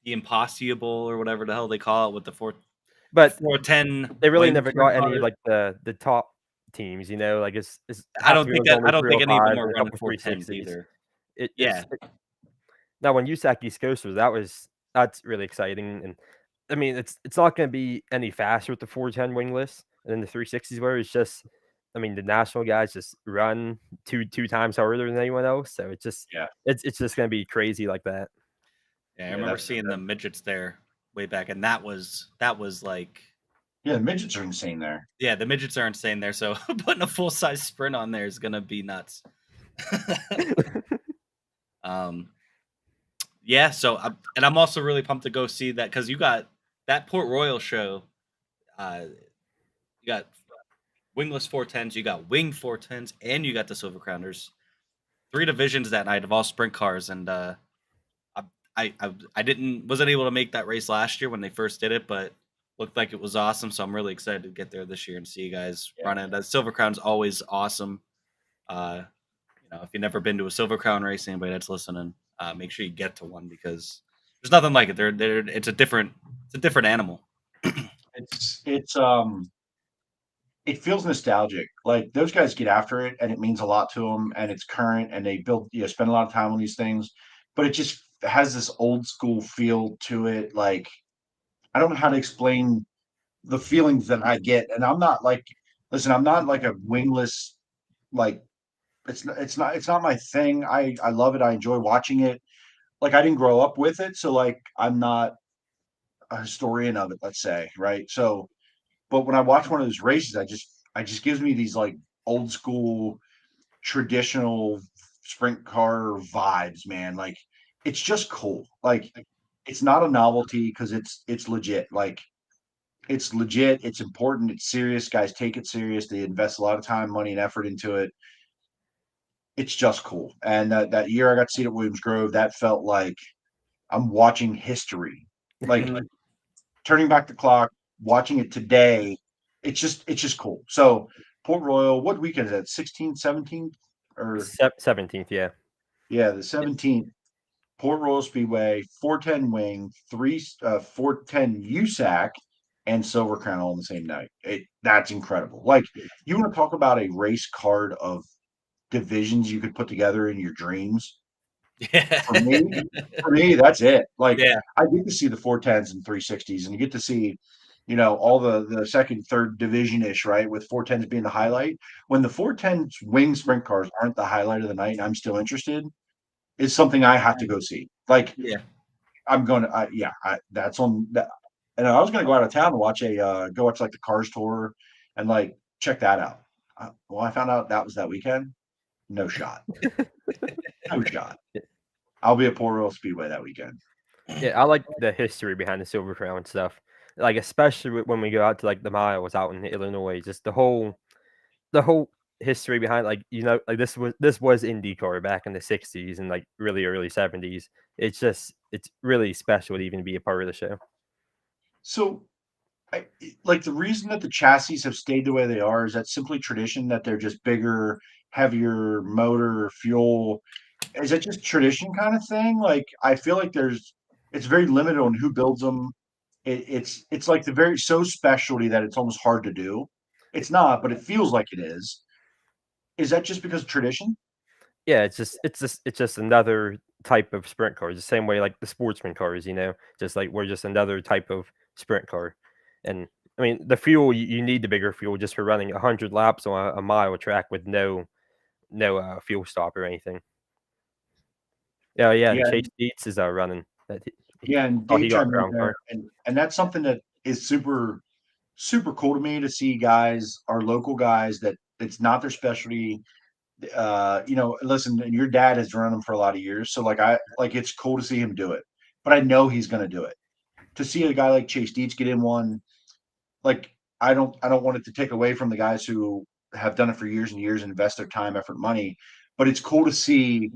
impossible or whatever the hell they call it with the 410. They really never got any of like the top teams, you know. Like it's I don't think any of them are running 410s either. Now when USAC East Coast that's really exciting, and I mean it's not going to be any faster with the 410 wingless and then the 360s where it's just. I mean, the national guys just run two times harder than anyone else, so it's just it's just gonna be crazy like that. Yeah, I remember seeing the midgets there way back, and that was like the midgets are insane there. Yeah, the midgets are insane there. So putting a full size sprint on there is gonna be nuts. Yeah. So I'm also really pumped to go see that because you got that Port Royal show. You got wingless 410s, you got wing 410s, and you got the Silver Crown. There's 3 divisions that night of all sprint cars, and I wasn't able to make that race last year when they first did it, but looked like it was awesome. So I'm really excited to get there this year and see you guys run it. The Silver Crown's always awesome. If you've never been to a Silver Crown race, anybody that's listening, make sure you get to one because there's nothing like it. It's a different animal. It feels nostalgic. Like those guys get after it and it means a lot to them and it's current and they spend a lot of time on these things, but it just has this old school feel to it. Like, I don't know how to explain the feelings that I get. And I'm not like a wingless, like it's not my thing. I love it. I enjoy watching it. Like I didn't grow up with it. So like, I'm not a historian of it, let's say. Right. So, but when I watch one of those races, it just gives me these like old school, traditional sprint car vibes, man. Like it's just cool. Like it's not a novelty because it's legit. Like it's legit. It's important. It's serious. Guys take it serious. They invest a lot of time, money, and effort into it. It's just cool. And that year I got to see it at Williams Grove, that felt like I'm watching history. Like turning back the clock. Watching it today, it's just cool. So Port Royal, what weekend is that? 16th, 17th, or 17th? Yeah, the 17th. Port Royal Speedway, 410 wing, 410 USAC, and Silver Crown all on the same night. That's incredible. Like you want to talk about a race card of divisions you could put together in your dreams. Yeah. For me, that's it. Like I get to see the 410s and 360s, and you get to see. All the second, third division-ish, right? With 410s being the highlight. When the 410s wing sprint cars aren't the highlight of the night and I'm still interested, it's something I have to go see. Like, I'm going to, that's on that. And I was going to go out of town to watch go watch like the Cars tour and like check that out. Well, I found out that was that weekend. No shot. No shot. I'll be at Port Royal Speedway that weekend. Yeah, I like the history behind the Silver Crown stuff. Like especially when we go out to like the miles out in Illinois, just the whole history behind like like this was IndyCar back in the 60s and like really early 70s. It's really special to even be a part of the show. So like the reason that the chassis have stayed the way they are, is that simply tradition, that they're just bigger, heavier motor, fuel? Is it just tradition kind of thing? Like I feel like it's very limited on who builds them. It's like so specialty that it's almost hard to do. It's not, but it feels like it is. Is that just because of tradition? Yeah, it's just another type of sprint car. The same way like the sportsman cars, just like we're just another type of sprint car. And I mean, the fuel you need the bigger fuel just for running 100 laps on a mile track with no fuel stop or anything. Yeah, and Yeah, Chase Dietz is running that. yeah, and Oh, Dave he got chimed in crown there, car. and that's something that is super super cool to me, to see guys, our local guys, that it's not their specialty. Listen, and your dad has run them for a lot of years, so it's cool to see him do it. But I know he's going to do it. To see a guy like Chase Dietz get in one, like I don't want it to take away from the guys who have done it for years and years and invest their time, effort, money. But it's cool to see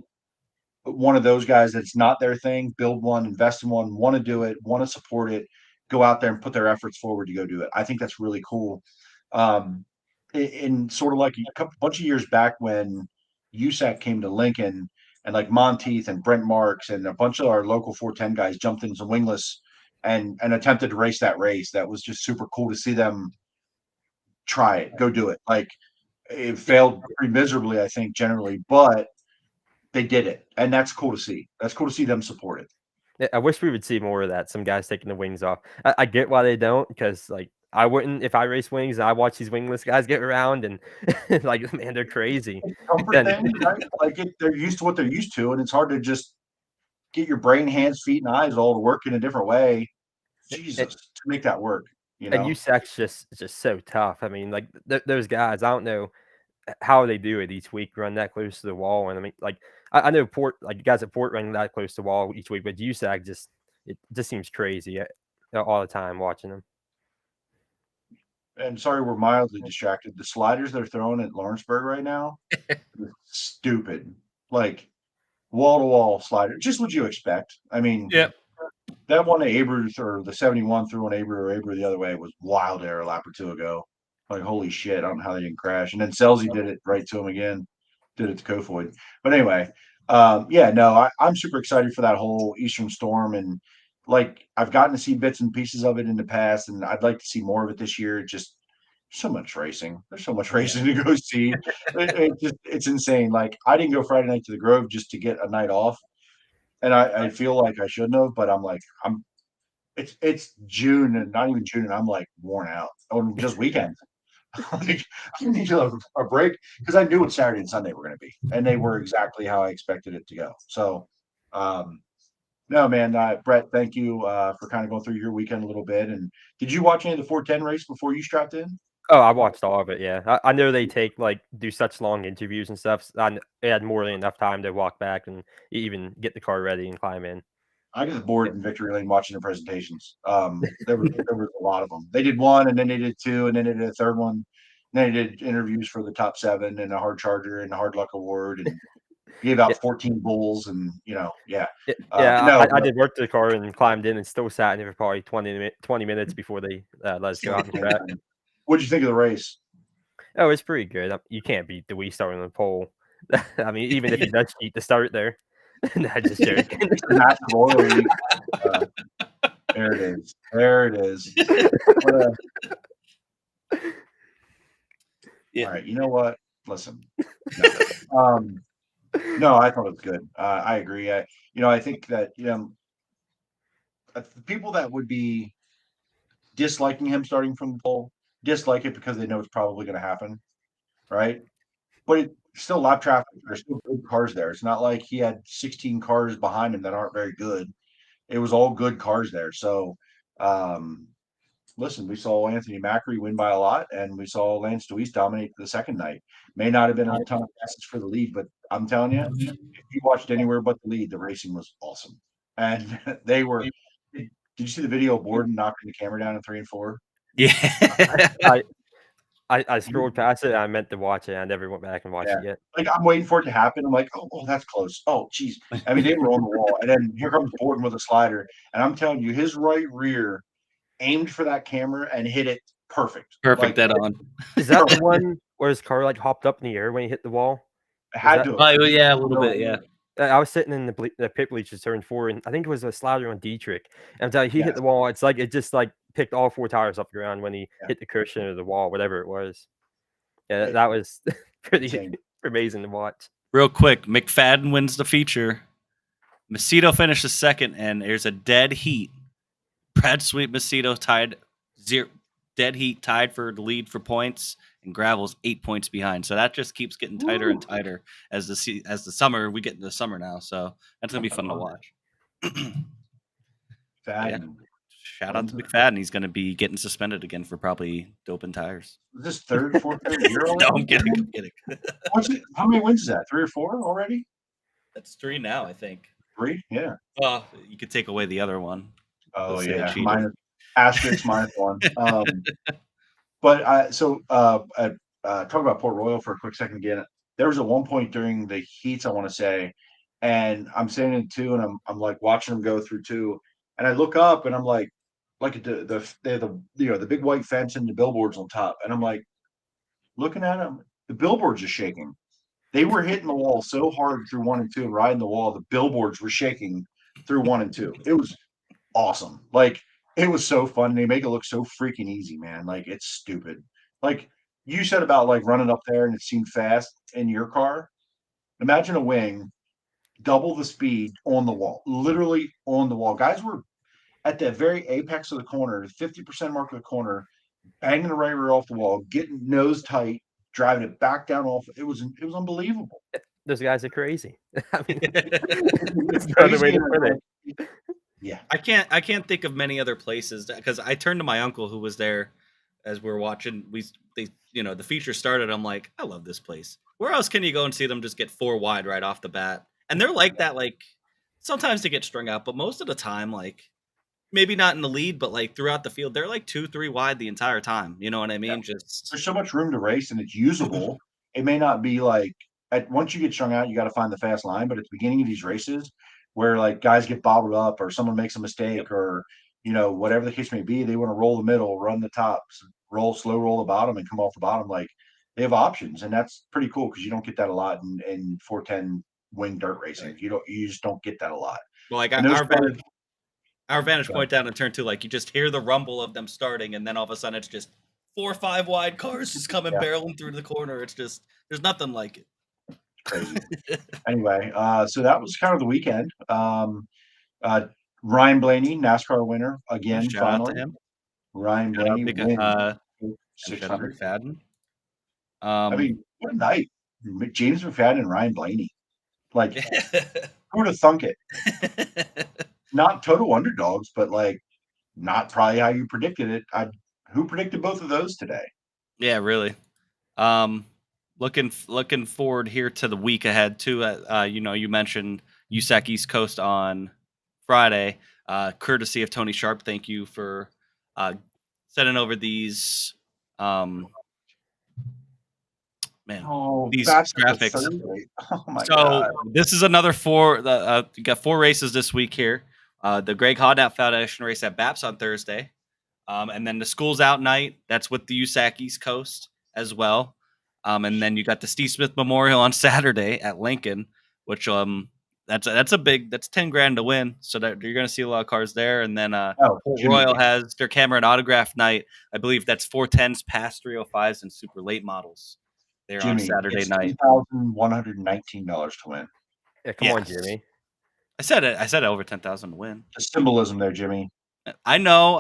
one of those guys that's not their thing build one, invest in one, want to do it, want to support it, go out there and put their efforts forward to go do it. I think that's really cool. In sort of like a bunch of years back when USAC came to Lincoln, and like Monteith and Brent Marks and a bunch of our local 410 guys jumped in some wingless and attempted to race that race. That was just super cool to see them try it, go do it. Like it failed pretty miserably, I think, generally, but they did it, and that's cool to see. That's cool to see them support it. Yeah, I wish we would see more of that. Some guys taking the wings off. I get why they don't, because like I wouldn't if I race wings and I watch these wingless guys get around and like man, they're crazy. Comfort Then thing, right? They're used to what they're used to, and it's hard to just get your brain, hands, feet, and eyes all to work in a different way. Jesus, to make that work, and USAC's just so tough. I mean, like those guys, I don't know how they do it each week, run that close to the wall. And I mean, like I know Port, like guys at Port running that close to the wall each week, but USAC it just seems crazy all the time watching them. And sorry, we're mildly distracted. The sliders they're throwing at Lawrenceburg right now, stupid. Like wall to wall slider, just what you expect. I mean, Yep. That one at Abers, or the 71 through an Aber the other way, was wild there a lap or two ago. Like, holy shit, I don't know how they didn't crash. And then Selzy did it right to him again, did it to Kofoid. But anyway, I'm super excited for that whole Eastern Storm. And like, I've gotten to see bits and pieces of it in the past, and I'd like to see more of it this year. Just so much racing. There's so much racing to go see. It's insane. Like, I didn't go Friday night to the Grove just to get a night off. And I feel like I shouldn't have, but I'm like, it's June, and not even June, and I'm like worn out on just weekends. Like, I need a break, because I knew what Saturday and Sunday were going to be, and they were exactly how I expected it to go. So, no, man, Brett, thank you for kind of going through your weekend a little bit. And did you watch any of the 410 race before you strapped in? Oh, I watched all of it. Yeah, I know they do such long interviews and stuff. So I had more than enough time to walk back and even get the car ready and climb in. I got bored in Victory Lane watching the presentations. There was a lot of them. They did one, and then they did two, and then they did a third one. And then they did interviews for the top 7 and a hard charger and a hard luck award, and gave out 14 bulls, and I did work to the car and climbed in and still sat in there for probably 20 minutes before they let us go out and track. What'd you think of the race? Oh, it's pretty good. You can't beat the Wii starting on the pole. I mean, even if he does cheat to start there. Not just joking. Massive oil leak. There it is. There it is. Yeah. All right. You know what? Listen. No, I thought it was good. I agree. I think that the people that would be disliking him starting from the pole dislike it because they know it's probably going to happen, right? But it's still lap traffic. There's still good cars there. It's not like he had 16 cars behind him that aren't very good. It was all good cars there. So Listen, we saw Anthony Macri win by a lot, and we saw Lance Deweese dominate the second night. May not have been a ton of passes for the lead, but I'm telling you, if you watched anywhere but the lead, the racing was awesome. And they were. Did you see the video of Borden knocking the camera down in 3 and 4? Yeah. I scrolled past it. And I meant to watch it. I never went back and watched it yet. Like, I'm waiting for it to happen. I'm like, oh, that's close. Oh, geez. I mean, they were on the wall, and then here comes Borden with a slider, and I'm telling you, his right rear aimed for that camera and hit it perfect. Perfect, dead on. Is that the one where his car like hopped up in the air when he hit the wall? It had to. Oh, yeah, a little bit, yeah. I was sitting in the pit bleachers turn 4, and I think it was a slider on Dietrich. And I'm telling you, he hit the wall. It's like it just like picked all 4 tires off the ground when he hit the cushion or the wall, whatever it was. Yeah, that was pretty amazing to watch. Real quick, McFadden wins the feature. Macedo finishes second, and there's a dead heat. Brad Sweet, Macedo tied dead heat, tied for the lead for points, and Gravel's 8 points behind. So that just keeps getting tighter and tighter as the summer. We get into the summer now, so that's gonna be fun to watch. Shout out to McFadden. He's going to be getting suspended again for probably doping tires. Is this third, fourth year already? No, I'm kidding. How many wins is that? 3 or 4 already? That's 3 now, I think. 3? Yeah. Well, you could take away the other one. Oh, yeah. Asterisk -1. But talk about Port Royal for a quick second again. There was at one point during the heats, I want to say, and I'm standing in 2, and I'm like watching them go through 2, and I look up and I'm like at the big white fence and the billboards on top, and I'm like looking at them. The billboards are shaking. They were hitting the wall so hard through 1 and 2 and riding the wall. The billboards were shaking through 1 and 2. It was awesome. Like, it was so fun. They make it look so freaking easy, man. Like, it's stupid. Like you said about like running up there and it seemed fast in your car. Imagine a wing, double the speed on the wall, literally on the wall. Guys were at the very apex of the corner, 50% mark of the corner, banging the right rear off the wall, getting nose tight, driving it back down off. It was unbelievable. Those guys are crazy. I mean, it's another way to put it. Yeah, I can't think of many other places because I turned to my uncle who was there as we were watching. The feature started. I'm like, I love this place. Where else can you go and see them just get 4 wide right off the bat? And they're like that. Like sometimes they get strung out, but most of the time, like maybe not in the lead, but like throughout the field, they're like 2-3 wide the entire time. You know what I mean? Yeah. There's so much room to race, and it's usable. It may not be like once you get strung out, you got to find the fast line. But at the beginning of these races, where like guys get bobbled up or someone makes a mistake or whatever the case may be, they want to roll the middle, run the tops, roll the bottom, and come off the bottom. Like they have options, and that's pretty cool because you don't get that a lot in 410 wing dirt racing. Right. You just don't get that a lot. Well, like our vantage point down in turn 2, like you just hear the rumble of them starting, and then all of a sudden it's just 4 or 5 wide cars just coming barreling through the corner. It's just there's nothing like it. Crazy. Anyway, so that was kind of the weekend. Ryan Blaney, NASCAR winner again. Shout out to him. Ryan Blaney wins 600. McFadden. I mean, what a night! James McFadden and Ryan Blaney. Like, who would have thunk it? Not total underdogs, but like, not probably how you predicted it. Who predicted both of those today? Yeah, really. Looking forward here to the week ahead too. You mentioned USAC East Coast on Friday, courtesy of Tony Sharp. Thank you for sending over these these graphics. Oh my God. This is another 4. You got 4 races this week here. The Greg Hodnap Foundation race at BAPS on Thursday, and then the Schools Out night. That's with the USAC East Coast as well. And then you got the Steve Smith Memorial on Saturday at Lincoln, which that's $10,000 to win. So that you're going to see a lot of cars there. And then Port Royal has their camera and autograph night. I believe that's 410s, past 305s, and super late models. There on Saturday night. $2,119 to win. Yeah, come on, Jimmy. I said it. I said over 10,000 to win. The symbolism there, Jimmy. I know.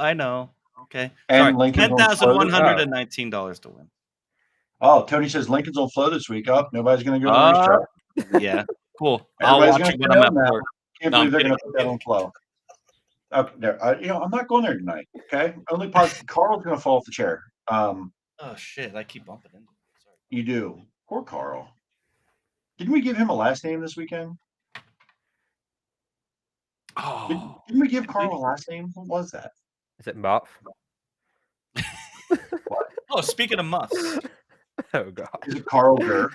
Okay. And $10,119 to win. Oh, Tony says Lincoln's on flow this week. Oh, nobody's going to go to the racetrack. Yeah, cool. I'll watch it when I'm at work. Can't believe they're going to put that on flow. Okay, there. I'm not going there tonight. Okay, only positive. Carl's gonna fall off the chair. Oh shit! I keep bumping into. Sorry. You do. Poor Carl. Didn't we give him a last name this weekend? Oh, Didn't we give Carl a last name? What was that? Is it Muff? oh. Speaking of muffs, Oh god. Is it Carl Gurr?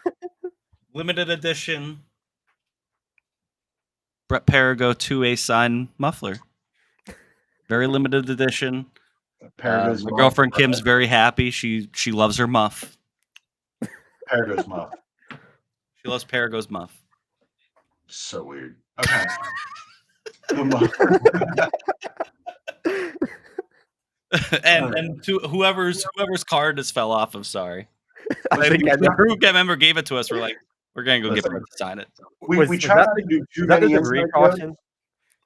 limited edition. Brett Perigo 2A sign muffler. Very limited edition. Perigo's My muff. girlfriend Kim's very happy. She loves her muff. Perigo's muff. She loves Perigo's muff. So weird. Okay. The muff. and to whoever's card just fell off. I'm sorry. I think the group member gave it to us. We're like, we're gonna go get her to sign it. We try not to do too many debris inside caution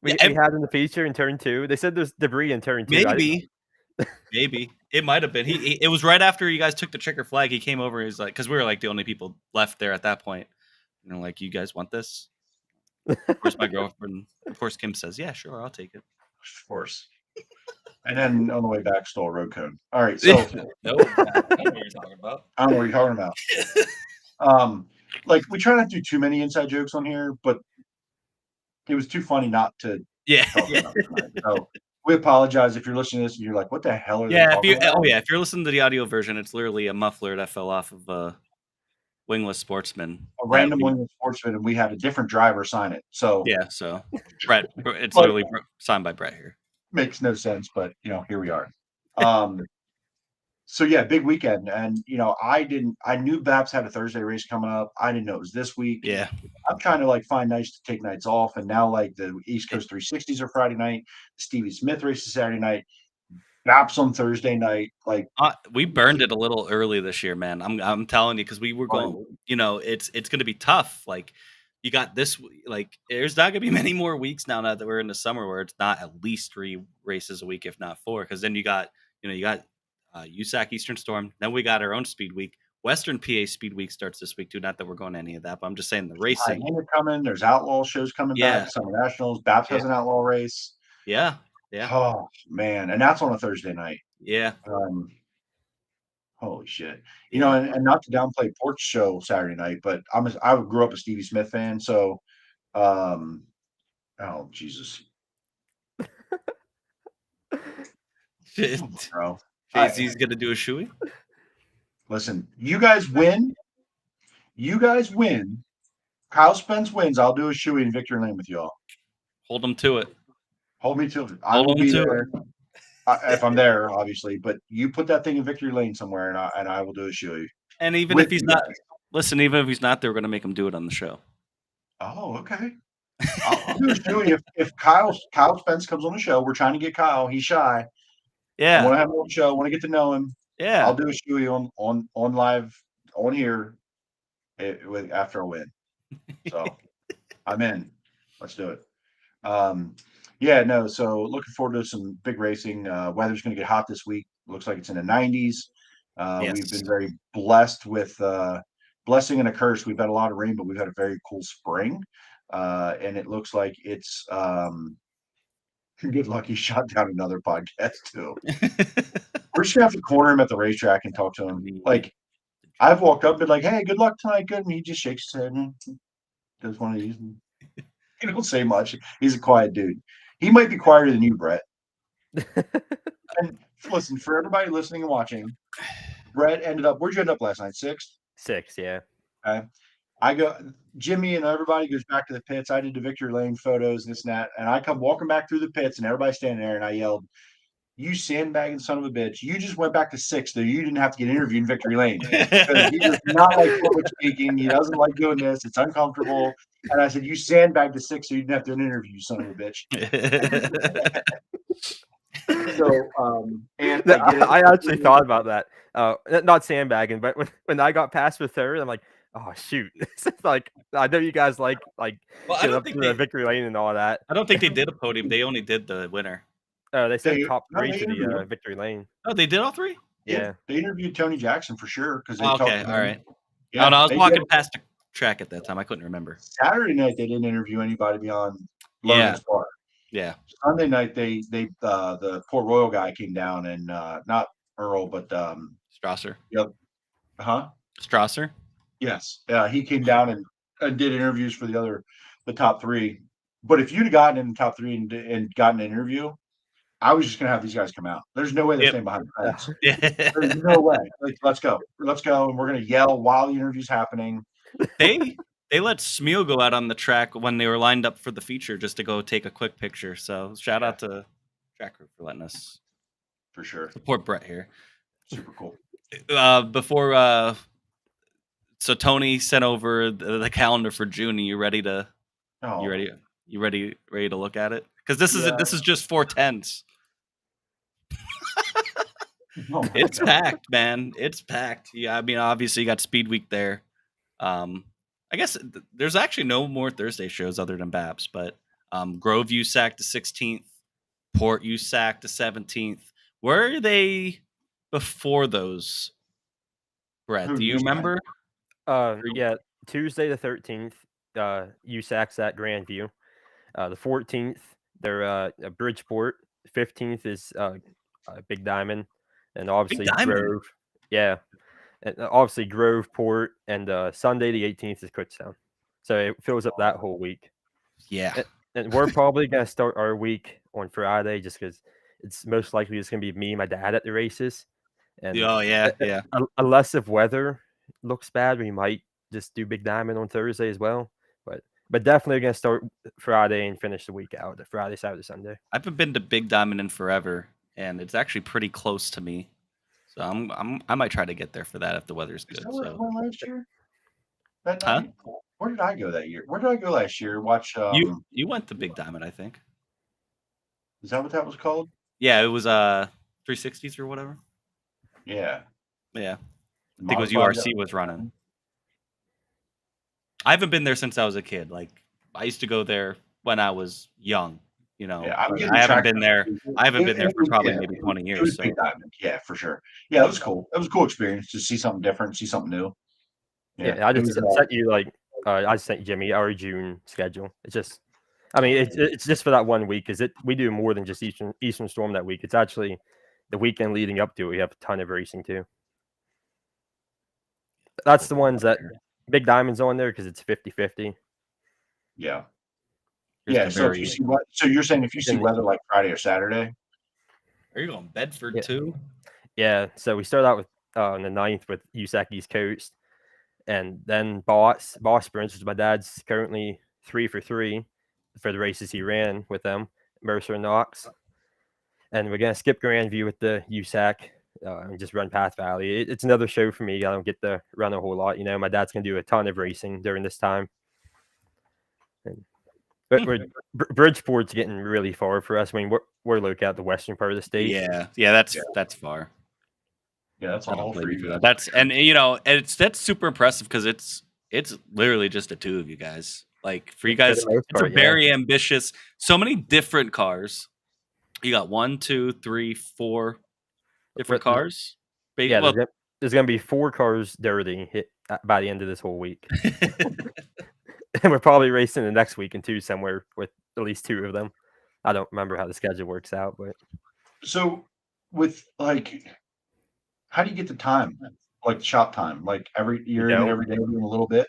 we Yeah, had in the feature in turn 2. They said there's debris in turn 2. Maybe it might have been. It was right after you guys took the checker flag. He came over. He's like, because we were like the only people left there at that point. Like, you guys want this? Of course, my girlfriend. Of course, Kim says, "Yeah, sure, I'll take it." Of course. And then on the way back, stole a road code. All right, so No, I don't know what you're talking about. I don't know what you're talking about. Like we try not to do too many inside jokes on here, but it was too funny not to. Yeah. talk about it tonight. So we apologize if you're listening to this and you're like, "What the hell are they Yeah, talking about?" if you're listening to the audio version, it's literally a muffler that fell off of a wingless sportsman. A random wingless sportsman, and we had a different driver sign it. So Yeah, so Brett, it's literally signed by Brett here. makes no sense, but here we are. So yeah, big weekend, and I knew Babs had a Thursday race coming up. I didn't know it was this week. Yeah, I'm trying to like find nights to take nights off, and now like the East Coast 360s are Friday night, the Stevie Smith race is Saturday night, Baps on Thursday night. Like we burned it a little early this year, man. I'm telling you, because we were going. It's going to be tough. Like, you got this. Like, there's not going to be many more weeks now that we're in the summer where it's not at least 3 races a week, if not 4. Because then you got USAC Eastern Storm. Then we got our own Speed Week. Western PA Speed Week starts this week too. Not that we're going to any of that, but I'm just saying the racing. Coming. There's outlaw shows coming back. Summer Nationals. Baps has an outlaw race. Yeah. Oh man, and that's on a Thursday night. Yeah. Holy shit. And not to downplay Port's show Saturday night, but I grew up a Stevie Smith fan, so oh Jesus. Bro. Jay-Z's gonna do a shoey. Listen, you guys win. Kyle Spence wins. I'll do a shoey in Victory Lane with y'all. Hold them to it. Hold me to it. I will be there if I'm there, obviously. But you put that thing in Victory Lane somewhere, and I will do a shoey. And even if he's not, even if he's not there, we're gonna make him do it on the show. Oh, okay. I'll do a shoey if Kyle Spence comes on the show. We're trying to get Kyle. He's shy. Yeah. I want to have him on the show. I want to get to know him. Yeah. I'll do a shoey on live on here after a win. So I'm in. Let's do it. So looking forward to some big racing. Weather's going to get hot this week. Looks like it's in the 90s. Yes. We've been very blessed with blessing and a curse. We've had a lot of rain, but we've had a very cool spring. And it looks like it's good luck. He shot down another podcast too. We're just gonna have to corner him at the racetrack and talk to him. Like, I've walked up and been like, "Hey, good luck tonight, good," and he just shakes his head and does one of these. He don't say much. He's a quiet dude. He might be quieter than you, Brett. And listen, for everybody listening and watching, Brett where'd you end up last night? 6th? 6, yeah. Okay. Jimmy and everybody goes back to the pits. I did the Victory Lane photos, this and that. And I come walking back through the pits and everybody's standing there and I yelled, "You sandbagging son of a bitch. You just went back to 6th, though. You didn't have to get interviewed in Victory Lane." He does not like public speaking. He doesn't like doing this. It's uncomfortable. And I said, "You sandbagged to 6th, so you didn't have to do an interview, you son of a bitch." I actually thought about that. Not sandbagging, but when I got past with third, I'm like, oh shoot! It's like, I know you guys like get up to the Victory Lane and all that. I don't think they did a podium. They only did the winner. Oh, they said top 3 to the Victory Lane. Oh, they did all 3? Yeah. They interviewed Tony Jackson for sure. Okay, all right. Yeah, I was walking past the track at that time. I couldn't remember. Saturday night, they didn't interview anybody beyond Logan's bar. Yeah. Sunday night the Port Royal guy came down and not Earl, but Strasser. yep, huh? Strasser. Yes, he came down and did interviews for the top three. But if you'd have gotten in the top three and gotten an interview, I was just gonna have these guys come out. There's no way they're Yep. staying behind the fence. Yeah. There's no way. Like, let's go, and we're gonna yell while the interview's happening. They let Smeal go out on the track when they were lined up for the feature just to go take a quick picture. So shout out to track crew for letting us For sure. support Brett here. Super cool. Before so Tony sent over the calendar for June. Are you ready to Oh, you ready to look at it? Because this is just 410s. oh my It's God. packed, man. It's packed. Yeah, I mean, obviously you got Speed Week there. I guess there's actually no more Thursday shows other than Babs, but Grove USAC the 16th, Port USAC the 17th. Where are they before those, Brett? Who, Do you USAC? remember? Yeah, Tuesday the 13th, USAC's at Grandview. The 14th, they're at Bridgeport. 15th is Big Diamond, and obviously Diamond? Grove. Yeah, and obviously Grove, Port, and Sunday the 18th is Kutztown. So it fills up that whole week. Yeah. And we're probably gonna start our week on Friday just because it's most likely just gonna be me and my dad at the races. And Oh yeah, yeah. unless if weather looks bad, we might just do Big Diamond on Thursday as well. But definitely gonna start Friday and finish the week out. Friday, Saturday, Sunday. I haven't been to Big Diamond in forever, and it's actually pretty close to me. So I might try to get there for that if the weather's Is good. that where I So went last year? That Huh? night? Where did I go that year? Where did I go last year? Watch. you went to Big Diamond, I think. Is that what that was called? Yeah, it was 360s or whatever. Yeah. Yeah. I think it was Modified URC was running. I haven't been there since I was a kid. Like I used to go there when I was young, you know. Yeah, I'm but getting I haven't tracked been up. there. I haven't been there It for was- probably yeah, maybe 20 It was years. So Big Diamond. Yeah, for sure. Yeah, it was cool. It was a cool experience to see something different, see something new. Yeah, I it just was, sent you I just sent Jimmy our June schedule. It's just, I mean, it's just for that 1 week because we do more than just Eastern Storm that week. It's actually the weekend leading up to it. We have a ton of racing too. That's the ones that Big Diamond's on there because it's 50-50. yeah. Here's Yeah. the So if very- you see what, so you're saying if you see weather like Friday or Saturday, Are you going Bedford Yeah. too? Yeah, so we start out with on the 9th with USAC East Coast, and then Boss Sprints, which my dad's currently 3 for 3 for the races he ran with them, Mercer and Knox. And we're gonna skip Grandview with the USAC and just run Path Valley. It's another show for me. I don't get to run a whole lot. You know, my dad's gonna do a ton of racing during this time. But Bridgeport's getting really far for us. I mean, we're located at the western part of the state. Yeah, that's far. yeah, that's I don't all blame for you you for guys. that. That's and you know, that's super impressive because it's literally just the two of you guys. Like for you For the guys, most it's part, a yeah. very ambitious. So many different cars. You got 1, 2, 3, 4 different But- cars. Yeah, Well, there's gonna be 4 cars dirty hit by the end of this whole week. And we're probably racing the next weekend too, somewhere with at least 2 of them. I don't remember how the schedule works out, but So with like, how do you get the time? Like shop time? Like you're in don't. every day doing a little bit?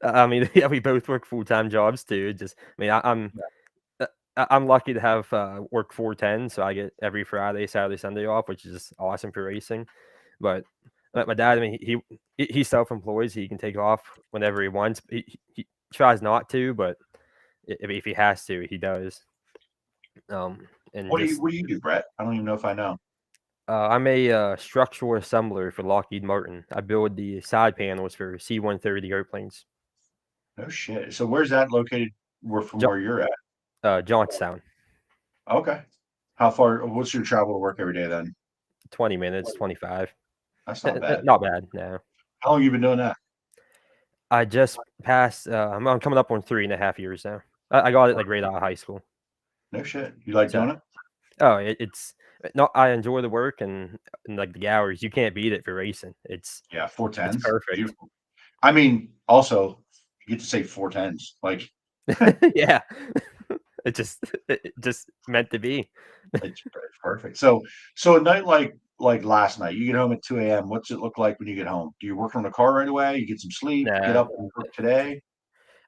I mean, yeah, we both work full-time jobs too. Just, I mean, I'm lucky to have work 410, so I get every Friday, Saturday, Sunday off, which is just awesome for racing. But my dad, I mean, he's self-employed, so he can take off whenever he wants. He tries not to, but if he has to, he does. And What do you do, Brett? I don't even know if I know. I'm a structural assembler for Lockheed Martin. I build the side panels for C-130 airplanes. No shit. So where's that located? From where you're at? Johnstown. Okay. How far? What's your travel to work every day then? 20 minutes, 25. That's not bad. Not bad, no. How long you been doing that? I just passed. I'm coming up on 3.5 years now. I got it like right out of high school. No shit. You like doing it? Oh, it's not. I enjoy the work and like the hours. You can't beat it for racing. It's 410s. It's perfect. Beautiful. I mean, also you get to say 410s. Like, yeah, it just meant to be. It's perfect. So a night like last night, you get home at 2 a.m. What's it look like when you get home? Do you work from the car right away? You get some sleep, get Nah. up and work today?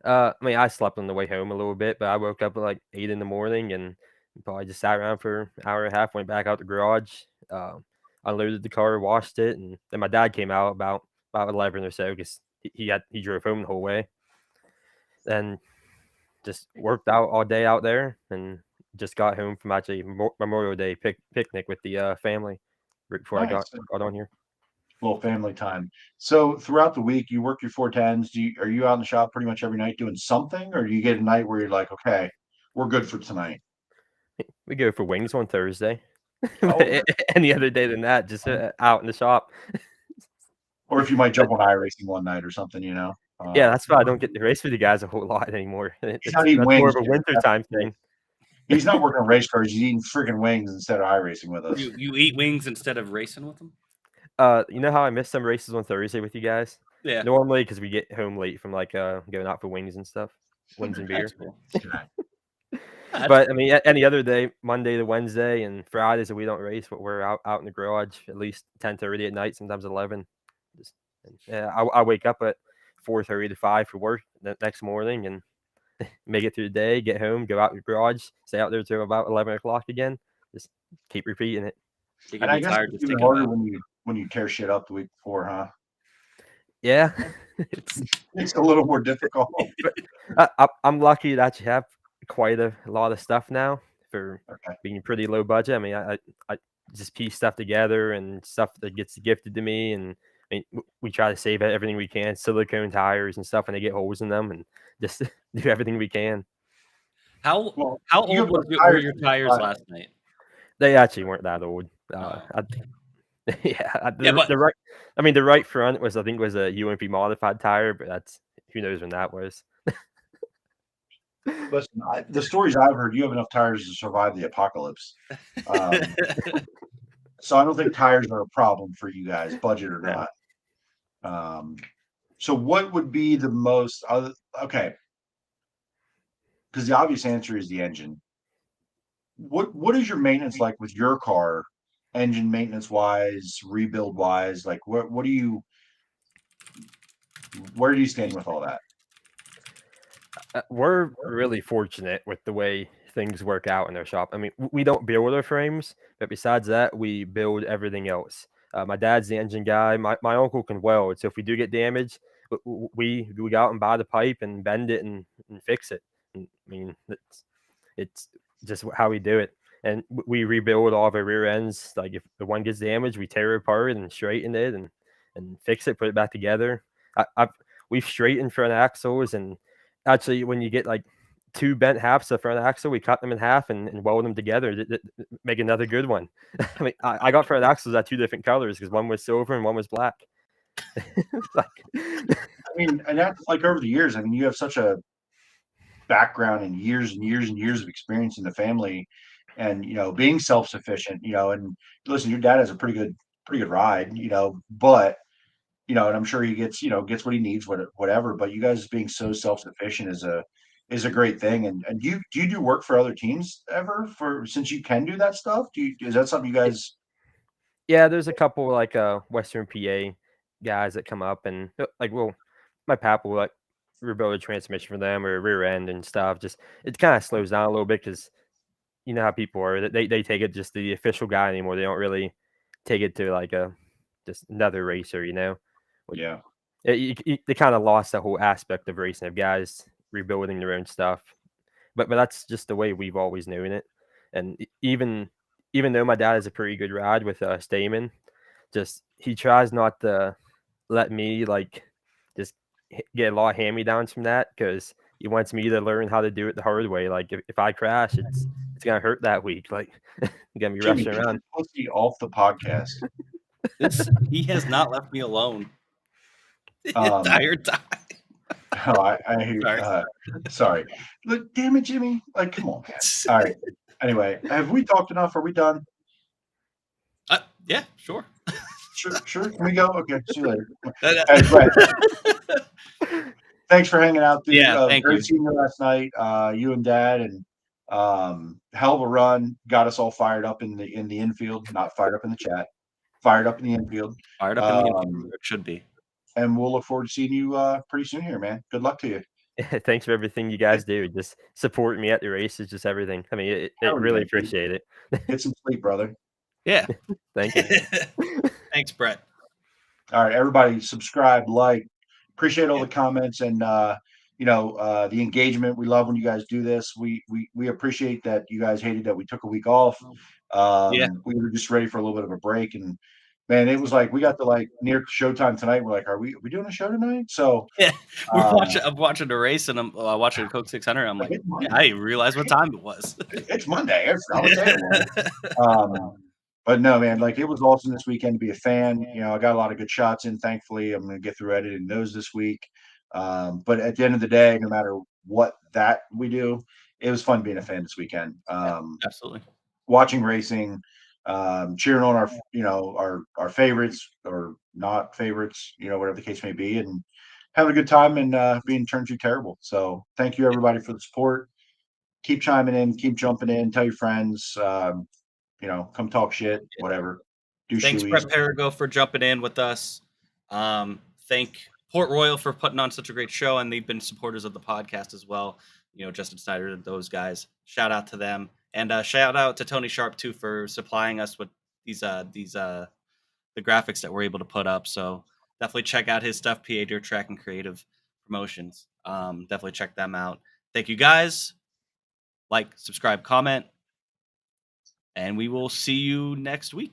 I mean, I slept on the way home a little bit, but I woke up at like 8 in the morning and probably just sat around for an hour and a half. Went back out the garage, unloaded the car, washed it, and then my dad came out about 11 or so because he drove home the whole way. Then just worked out all day out there, and just got home from actually Memorial Day picnic with the family right before I Nice. got on here. Little family time. So throughout the week, you work your 410s. Are you out in the shop pretty much every night doing something, or do you get a night where you're like, okay, we're good for tonight? We go for wings on Thursday. Oh, Any other day than that, just out in the shop. or if you might jump on iRacing one night or something, Yeah, that's why I don't get to race with you guys a whole lot anymore. He's not eating That's more wings. of a wintertime thing. He's not working on race cars. He's eating freaking wings instead of iRacing with us. You eat wings instead of racing with them? You know how I missed some races on Thursday with you guys? Yeah. Normally, because we get home late from like going out for wings and stuff, wings and beer. That's cool. But I mean, any other day, Monday to Wednesday and Fridays that we don't race, but we're out in the garage at least 10:30 at night, sometimes 11. I wake up at 4:30 to 5 for work the next morning and make it through the day, get home, go out in the garage, stay out there till about 11 o'clock again. Just keep repeating it. And I guess it's even harder when you tear shit up the week before, huh? Yeah, it's a little more difficult. But I'm lucky to actually have quite a lot of stuff now for being pretty low budget. I mean, I just piece stuff together and stuff that gets gifted to me, and I mean, we try to save everything we can, silicone tires and stuff, and they get holes in them, and just do everything we can. How old were your tires last night? They actually weren't that old. The right front was, I think, was a UMP modified tire, but that's who knows when that was. Listen, the stories I've heard, you have enough tires to survive the apocalypse. So I don't think tires are a problem for you guys, budget or not. So what would be the most okay? Because the obvious answer is the engine. What is your maintenance like with your car, engine maintenance wise, rebuild wise? Like where do you stand with all that? We're really fortunate with the way things work out in our shop. I mean, we don't build our frames, but besides that, we build everything else. My dad's the engine guy. My uncle can weld, so if we do get damaged, we go out and buy the pipe and bend it and fix it. I mean, it's just how we do it. And we rebuild all of our rear ends. Like if the one gets damaged, we tear it apart and straighten it and fix it, put it back together. We've straightened front axles, and actually when you get like two bent halves of front axle, we cut them in half and weld them together to make another good one. I mean, I got front axles at two different colors because one was silver and one was black. I mean, and that's like over the years. I mean, you have such a background and years and years and years of experience in the family, and being self-sufficient. And listen, your dad has a pretty good ride. But and I'm sure he gets what he needs, whatever. But you guys being so self-sufficient is a great thing. And do you do work for other teams ever? Since you can do that stuff, is that something you guys? Yeah, there's a couple like Western PA guys that come up and like, well, my pap will like rebuild a transmission for them or rear end and stuff. Just it kind of slows down a little bit because you know how people are. They take it just the official guy anymore. They don't really take it to like just another racer, Yeah. They kind of lost that whole aspect of racing, of guys rebuilding their own stuff. But that's just the way we've always known it. And even though my dad has a pretty good ride with Stamen, just he tries not to let me like just get a lot of hand-me-downs from that because he wants me to learn how to do it the hard way. Like if I crash, it's gonna hurt that week. Like I'm gonna be rushing around. Pussy off the podcast. He has not left me alone the entire time. Oh, I hear. Sorry. Look, damn it, Jimmy. Like, come on, man. All right. Anyway, have we talked enough? Are we done? Yeah, sure. Sure. Can we go? Okay. See you later. Right. Thanks for hanging out. Thank great you. seeing you last night. You and Dad, and Hell of a run, got us all fired up in the infield, not fired up in the chat, fired up in the infield. Fired up in the infield, where it should be. And we'll look forward to seeing you pretty soon here, man. Good luck to you. Thanks for everything you guys do. Just supporting me at the races, just everything. I mean, it really appreciate it. Get some sleep, brother. Yeah. Thank you. Thanks, Brett. All right, everybody, subscribe, like. Appreciate all the comments and the engagement. We love when you guys do this. We appreciate that you guys hated that we took a week off. We were just ready for a little bit of a break, and man, it was like we got to like near showtime tonight. We're like, are we doing a show tonight? So yeah, I'm watching the race, and I'm watching Coke 600. I'm like, I didn't realize what time it was. It's Monday. But no, man, like it was awesome this weekend to be a fan. I got a lot of good shots in. Thankfully, I'm going to get through editing those this week. But at the end of the day, no matter what that we do, it was fun being a fan this weekend. Absolutely. Watching racing, cheering on our favorites or not favorites, whatever the case may be, and having a good time and being turned to terrible. So thank you everybody for the support. Keep chiming in, keep jumping in, tell your friends. Come talk shit, whatever. Thanks, Brett Perigo, for jumping in with us. Thank Port Royal for putting on such a great show, and they've been supporters of the podcast as well. Justin Snyder and those guys. Shout out to them, and shout out to Tony Sharp too for supplying us with the graphics that we're able to put up. So definitely check out his stuff, PA Deer Track and Creative Promotions. Definitely check them out. Thank you guys. Like, subscribe, comment. And we will see you next week.